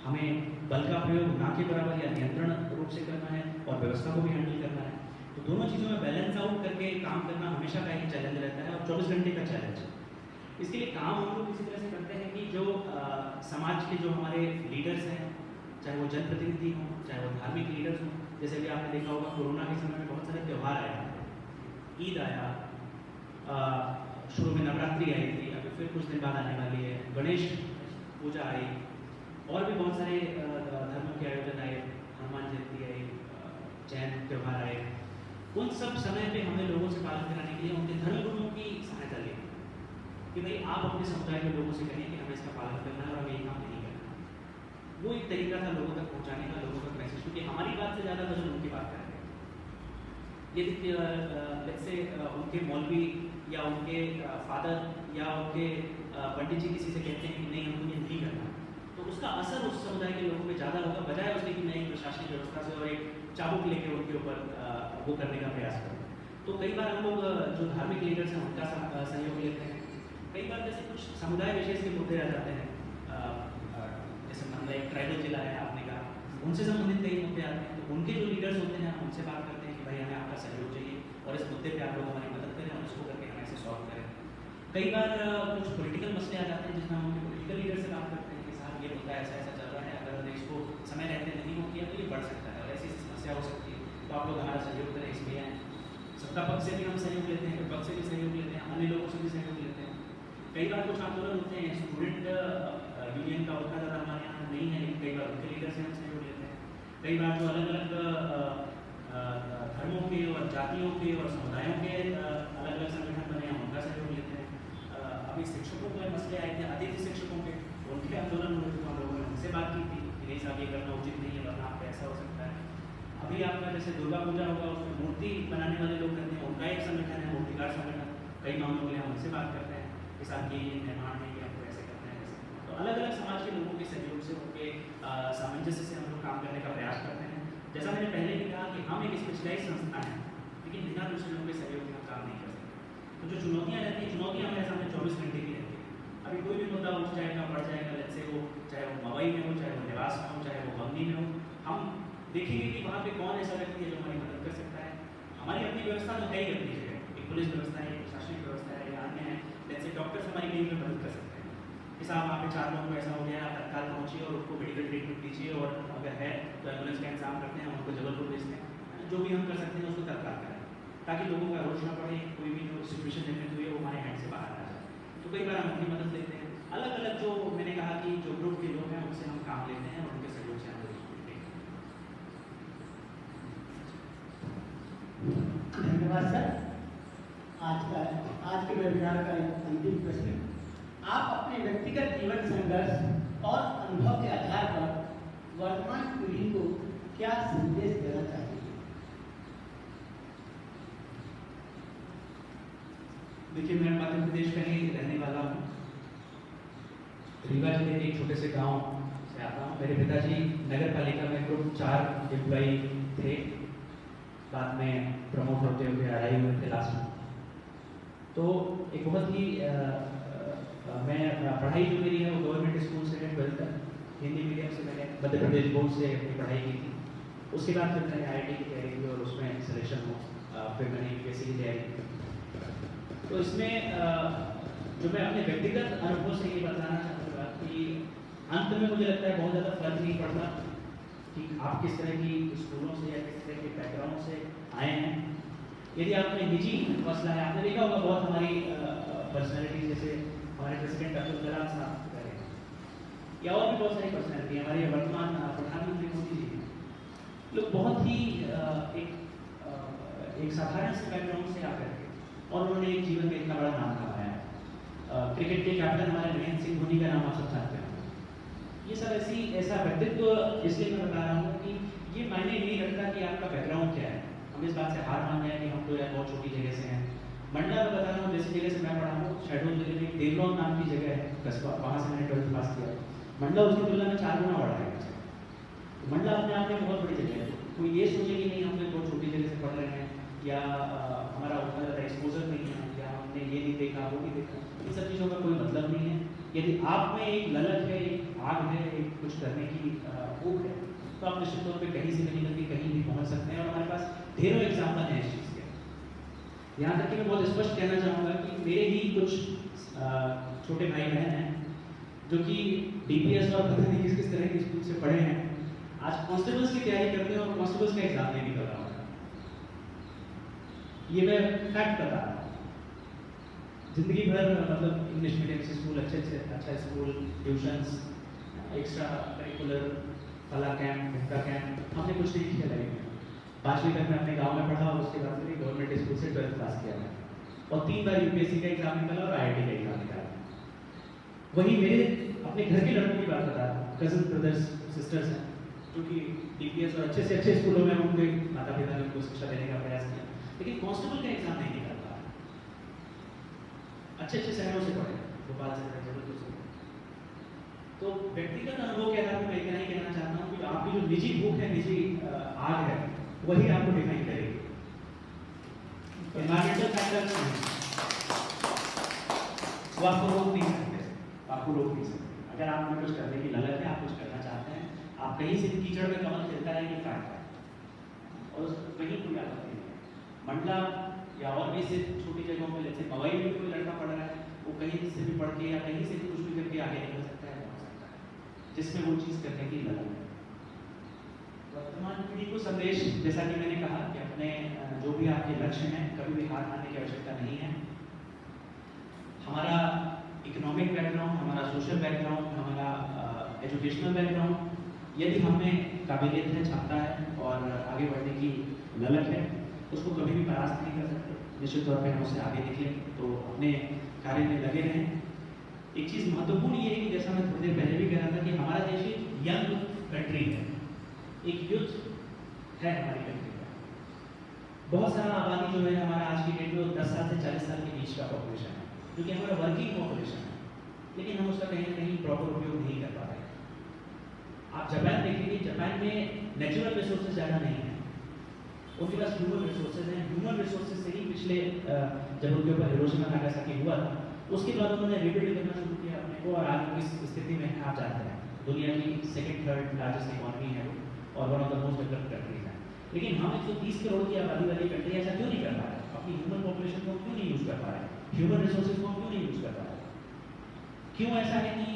हमें बल का प्रयोग ना के बराबर या नियंत्रण रूप से करना है और व्यवस्था को भी हैंडल करना है। तो दोनों चीज़ों में बैलेंस आउट करके काम करना हमेशा का एक चैलेंज रहता है और 24 घंटे का चैलेंज है। इसके लिए काम हम लोग इसी तरह से करते हैं कि जो समाज के जो हमारे लीडर्स हैं, चाहे वो जनप्रतिनिधि हों, चाहे वो धार्मिक लीडर्स हों, जैसे भी आपने देखा होगा कोरोना के समय में बहुत सारे त्यौहार आए, ईद आया, शुरू में नवरात्रि आई थी, अभी फिर कुछ दिन बाद आने वाली है, गणेश पूजा आई, और भी बहुत सारे धर्मों के आयोजन आए, हनुमान जयंती आई, जैन त्यौहार आए। उन सब समय पे हमने लोगों से पालन कराने के लिए उनके धर्मगुरुओं की सहायता ली कि भाई आप अपने समुदाय के लोगों से कहें कि हमें इसका पालन करना है और हमें ये काम नहीं करना। वो एक तरीका था लोगों तक पहुँचाने का, लोगों तक मैसेज, क्योंकि हमारी बात से ज़्यादा तो उनकी बात करेंगे। यदि जैसे उनके मौलवी या उनके फादर या उनके पंडित जी किसी से कहते हैं कि नहीं हमको ये नहीं करना, तो उसका असर उस समुदाय के लोगों पे ज़्यादा होगा, बजाय उसके कि मैं एक प्रशासनिक व्यवस्था से और एक चाबुक लेके उनके ऊपर वो करने का प्रयास करूँ। तो कई बार हम लोग जो धार्मिक लीडर्स हैं उनका सहयोग लेते हैं। कई बार जैसे कुछ समुदाय विशेष के मुद्दे आ जाते हैं, जैसे मान लो एक ट्राइबल जिला है आपने कहा, उनसे संबंधित कई मुद्दे आते हैं, तो उनके जो लीडर्स होते हैं उनसे बात करते हैं कि भाई हमें आपका सहयोग चाहिए और इस मुद्दे पे आप लोग हमारी मदद करें और इसको करके हमें इसे सॉल्व करें। कई बार कुछ पॉलिटिकल मसले आ जाते हैं जिसमें हम उनके पॉलिटिकल लीडर से बात करते हैं कि साहब ये मुद्दा ऐसा ऐसा चल रहा है, अगर हमने इसको समय रहते नहीं हो किया तो ये बढ़ सकता है और ऐसी समस्या हो सकती है, तो आप लोग हमारा सहयोग करें। इसमें आए सत्ता पक्ष से भी हम सहयोग लेते हैं, विपक्ष से भी सहयोग लेते हैं, अन्य लोगों से भी सहयोग लेते हैं। कई बार कुछ आंदोलन होते हैं, स्टूडेंट यूनियन का उतना ज़्यादा हमारे यहाँ नहीं है, लेकिन कई बार उनके लीडर से हम सहयोग लेते हैं। कई बार जो अलग अलग धर्मों के और जातियों के और समुदायों के अलग अलग संगठन बने हैं, उनका सहयोग लेते हैं। अभी शिक्षकों के मसले आए थे, अतिथि शिक्षकों के, उनके आंदोलन हुए थे, तो हम लोगों ने उनसे बात की थी कि नहीं साहब ये करना उचित नहीं है, वरना आपका ऐसा हो सकता है। अभी आपका जैसे दुर्गा पूजा होगा, उसमें मूर्ति बनाने वाले लोग रहते हैं, उनका एक संगठन है मूर्तिकार संगठन, कई मामलों के लिए हम उनसे बात करते हैं कि साहब ये निर्माण है कि आपको ऐसे करना है ऐसे। तो अलग अलग समाज के लोगों के सहयोग से, उनके सामंजस्य से हम लोग काम करने का प्रयास करते हैं। जैसा मैंने पहले भी कहा कि हम एक स्पेशलाइज संस्था है, लेकिन बिना दूसरे लोगों के सहयोग से हम काम नहीं कर सकते। तो जो चुनौतियाँ रहती हैं, चुनौतियाँ हमारे सामने 24 घंटे की रहती है। अभी कोई भी मुद्दा उठ जाएगा, बढ़ जाएगा, जैसे वो चाहे वो मवई में हो, चाहे वो निवास में हो, चाहे वो बंदी में हो, हम देखेंगे कि वहाँ पे कौन ऐसा व्यक्ति है जो हमारी मदद कर सकता है। हमारी अपनी व्यवस्था तो है ही अपनी जगह, एक पुलिस व्यवस्था है, एक प्रशासनिक व्यवस्था है, या अन्य है, जैसे डॉक्टर्स हमारी टीम में मदद कर सकते हैं कि साहब वहाँ पे 4 लोगों को ऐसा हो गया, तत्काल पहुँचिए और उनको मेडिकल ट्रीटमेंट दीजिए, और अगर है तो एम्बुलेंस का इंतजाम करते हैं, उनको जबलपुर भेजते हैं। जो भी हम कर सकते हैं उसको तत्काल करें, ताकि लोगों का रोज ना पड़े, कोई भी जो सिचुएशन जनरेट हुई है वो हमारे हैंड से बाहर आ जाए। तो कई बार हम अपनी मदद लेते हैं। अलग अलग जो मैंने कहा कि जो ग्रुप के लोग हैं उनसे हम काम लेते हैं और उनके सहयोग से हम लेते हैं। धन्यवाद सर। आज के वेबिनार का एक अंतिम प्रश्न, आप अपने व्यक्तिगत जीवन संघर्ष और अनुभव के आधार पर वर्तमान पीढ़ी को क्या संदेश देना चाहिए? देखिए, मैं मध्य प्रदेश का ही रहने वाला हूँ। रीवा जिले के एक छोटे से गांव से आता हूँ। मेरे पिताजी नगर पालिका में ग्रुप 4 एम्प्लॉई थे, बाद में प्रमोट होते हुए आरआई हुए थे लास्ट में। तो एक बहुत ही मैं पढ़ाई जो मेरी है वो गवर्नमेंट स्कूल से है, 12th तक हिंदी मीडियम से मैंने मध्य प्रदेश बोर्ड से अपनी पढ़ाई की थी। उसके बाद फिर मैंने IIT की तैयारी की और उसमें सिलेक्शन हो, फिर मैंने UPSC की तैयारी की। तो इसमें जो मैं अपने व्यक्तिगत अनुभव से ये बताना चाहूँगा कि अंत में मुझे लगता है बहुत ज़्यादा फर्क नहीं पड़ता कि आप किस तरह की स्कूलों से या किस तरह के बैकग्राउंड से आए हैं। यदि आपने निजी मसला है, आपने देखा होगा बहुत हमारी पर्सनैलिटी, जैसे हमारे प्रेसिडेंट अब्दुल कलाम साहब या और भी बहुत सारी पर्सनैलिटी, हमारे वर्तमान प्रधानमंत्री मोदी जी लोग बहुत ही एक साधारण से बैकग्राउंड से आकर के और उन्होंने एक जीवन में इतना बड़ा नाम कमाया। क्रिकेट के कैप्टन हमारे महेंद्र सिंह धोनी का नाम आप सब जानते हैं। ये सब ऐसा व्यक्तित्व इसलिए मैं बता रहा हूँ कि ये मायने नहीं रखता कि आपका बैकग्राउंड क्या है। हम इस बात से हार मान जाए कि हम तो यार बहुत छोटी जगह से हैं। मंडला में बता रहा हूँ, जैसी जगह से मैं पढ़ा हूँ, शहडोल जिले में देवलोन नाम की जगह है कस्बा, वहाँ से मैंने 12th पास किया। मंडला उसकी तुलना में 4 गुना बड़ा है। मंडला अपने आप में बहुत बड़ी जगह है। कोई ये सोचे कि नहीं हम तो बहुत छोटी जगह से पढ़ रहे हैं या हमारा उतना ज़्यादा एक्सपोजर नहीं है या हमने ये नहीं देखा वो नहीं देखा, इन सब चीज़ों का कोई मतलब नहीं है। यदि आप में एक ललक है, एक आग है, एक कुछ करने की भूख है, तो आप निश्चित तौर पे कहीं से भी निकल के कहीं भी पहुंच सकते हैं। और हमारे पास ढेरों एग्जाम्पल हैं इस चीज़ के। यहाँ तक कि मैं बहुत स्पष्ट कहना चाहूँगा कि मेरे ही कुछ छोटे भाई बहन हैं जो कि DPS और पता नहीं किस तरह की स्कूल से पढ़े हैं, आज कॉन्स्टेबल्स की तैयारी करते हैं और कॉन्स्टेबल्स का एग्जाम नहीं निकल रहा है। ये मैं फैक्ट बता रहा हूँ। जिंदगी भर मतलब इंग्लिश मीडियम से स्कूल, अच्छा स्कूल, ट्यूशंस, एक्स्ट्रा करिकुलर, फला कैंप, ढक्का कैंप, हमने कुछ नहीं किया लाइफ में। 5वीं तक मैं अपने गांव में पढ़ा और उसके बाद मैंने गवर्नमेंट स्कूल से 12th पास किया मैं, और 3 बार UPSC का एग्जाम निकाला और IIT का एग्जाम निकाला। वही मेरे अपने घर के लड़कों की बात बता रहा हूँ, कजन ब्रदर्स सिस्टर्स हैं जो कि DPS और अच्छे से अच्छे स्कूलों में उनके माता पिता ने उनको शिक्षा देने का प्रयास किया, लेकिन कांस्टेबल का एग्जाम नहीं निकल पा रहा। अच्छे शहरों से पढ़े, भोपाल से पढ़े, जबलपुर से। तो व्यक्तिगत अनुभव के आधार पर मैं इतना ही कहना चाहता हूँ कि आपकी जो निजी भूख है, निजी आग है, वही आपको डिफाइन करेगी। एनवायरमेंटल फैक्टर्स वो आपको रोक नहीं सकते, आपको रोक नहीं सकते। अगर आप में कुछ करने की ललक है, आप कुछ करना चाहते हैं, आप कहीं से भी कीचड़ में कमल खिलता है, ये फैक्ट है और उसमें कहीं कोई आपत्ति नहीं है। मंडला या और भी से छोटी जगहों में, जैसे मवई में कोई लड़का पढ़ रहा है, वो कहीं से भी पढ़ के या कहीं से भी कुछ भी करके आगे निकल सकता है, पहुंच सकता है, जिसमें वो चीज़ करने की ललक है। वर्तमान पीढ़ी को संदेश, जैसा कि मैंने कहा कि अपने जो भी आपके लक्ष्य हैं, कभी भी हार मानने की आवश्यकता नहीं है। हमारा इकोनॉमिक बैकग्राउंड, हमारा सोशल बैकग्राउंड, हमारा एजुकेशनल बैकग्राउंड, यदि हमें काबिलियत है, क्षमता है और आगे बढ़ने की ललक है, उसको कभी भी परास्त नहीं कर सकते। निश्चित तौर पे हम उससे आगे निकलें तो अपने कार्य में लगे रहें। एक चीज़ महत्वपूर्ण ये है कि जैसा मैं थोड़ी देर पहले भी कह रहा था कि हमारा देश एक यंग कंट्री है, एक यूथ है हमारी कंट्री का। बहुत सारा आबादी जो है हमारा आज की डेट में 10 साल से 40 साल के बीच का पॉपुलेशन है, क्योंकि हमारा वर्किंग पॉपुलेशन है, लेकिन हम उसका कहीं ना कहीं प्रॉपर उपयोग नहीं कर पा रहे। आप जापान देखेंगे, जापान में नेचुरल रिसोर्सेज ज़्यादा नहीं है, उनके पास ह्यूमन रिसोर्सेज हैं। ह्यूमन रिसोर्सेज से ही पिछले जब उनके ऊपर हिरोशिमा नागासाकी हुआ था, उसके बाद उन्होंने रिबिल्ड करना शुरू किया अपने को, और आज किस स्थिति में है आप जानते हैं। दुनिया की 2nd 3rd लार्जेस्ट इकॉनमी है वो, और one of the most developed countries है। लेकिन हम 130 करोड़ की आबादी वाली कंट्री ऐसा क्यों नहीं कर पा रहे? अपनी ह्यूमन पॉपुलेशन को क्यों नहीं यूज़ कर पा रहे? ह्यूमन रिसोर्सेज को क्यों नहीं यूज़ कर पा रहे? क्यों ऐसा है कि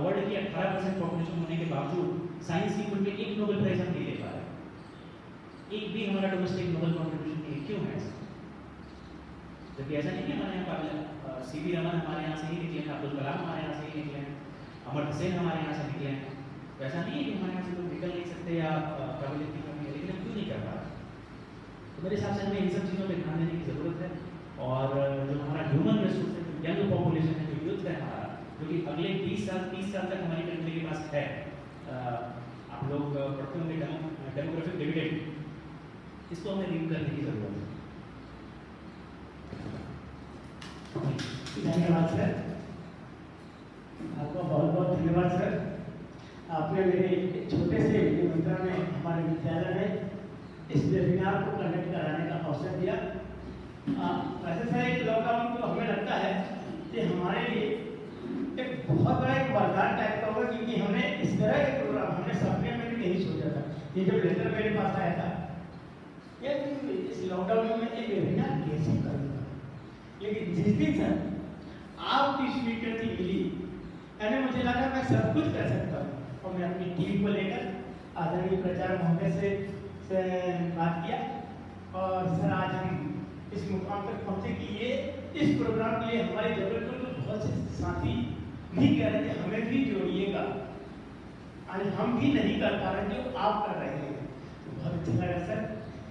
वर्ल्ड की 18% पॉपुलेशन होने के बावजूद साइंस की फील्ड में एक नोबेल प्राइज हम नहीं ले पा रहे? एक भी हमारा डोमेस्टिक नोबेल कॉन्ट्रीब्यूशन नहीं है, क्यों है ऐसा? जबकि ऐसा नहीं है हमारे यहाँ का CV रमन हमारे यहाँ से ही निकले हैं, अब्दुल कलाम हमारे यहाँ से ही निकले हैं, अमर्त्य सेन हमारे यहाँ से निकले हैं। तो ऐसा नहीं है कि हमारे यहाँ से लोग निकल नहीं सकते या काबिलियत की कमी है, लेकिन हम क्यों नहीं कर पा रहे? तो मेरे हिसाब से हमें इन सब चीज़ों पर ध्यान देने की ज़रूरत है। और जो हमारा ह्यूमन रिसोर्स है, जो यंग पॉपुलेशन है, जो यूथ है हमारा, जो कि अगले 20 साल 30 साल तक हमारी कंट्री के पास है, आप लोग पढ़ते होंगे डेमोग्राफिक डिविडेंड, इसको हमें रीड करने की ज़रूरत है। धन्यवाद सर, आपका बहुत बहुत धन्यवाद सर। आपने मेरे छोटे से निमंत्रण में हमारे विद्यालय में इस वेबिनार को कंडक्ट कराने का अवसर दिया। वैसे सर एक लॉकडाउन तो हमें लगता है कि हमारे लिए एक बहुत बड़ा एक वरदान टाइप का होगा, क्योंकि हमने इस तरह के प्रोग्राम हमने सपने में भी नहीं सोचा था। ये जब लेटर मेरे पास आया था या इस लॉकडाउन में एक वेबिनार कैसे करूँगा, लेकिन जिस दिन सर आपकी स्वीकृति मिली यानी मुझे लगा मैं सब कुछ कर सकता हूँ, और मैं अपनी टीम को लेकर आदरणीय प्राचार्य महोदय से बात किया, और सर आज हम इस मुकाम तक पहुँचे कि ये इस प्रोग्राम के लिए हमारे जबलपुर में बहुत से साथी भी कह रहे थे हमें भी जोड़िएगा, आज हम भी नहीं कर पा रहे जो आप कर रहे हैं। तो बहुत अच्छा लगा सर,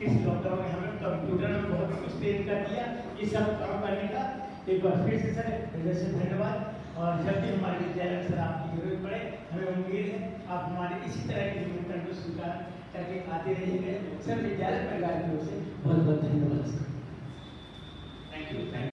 इस लॉकडाउन में हमें कंप्यूटर में बहुत कुछ ट्रेन कर दिया ये सब काम करने का। एक बार फिर से सर हृदय से धन्यवाद, और जब भी हमारे विद्यालय में सर आपकी जरूरत पड़े हमें उम्मीद है आप हमारे इसी तरह के निमंत्रण को स्वीकार करके आते रहिएगा। सर विद्यालय परिवार की ओर से बहुत बहुत धन्यवाद सर। Thank you.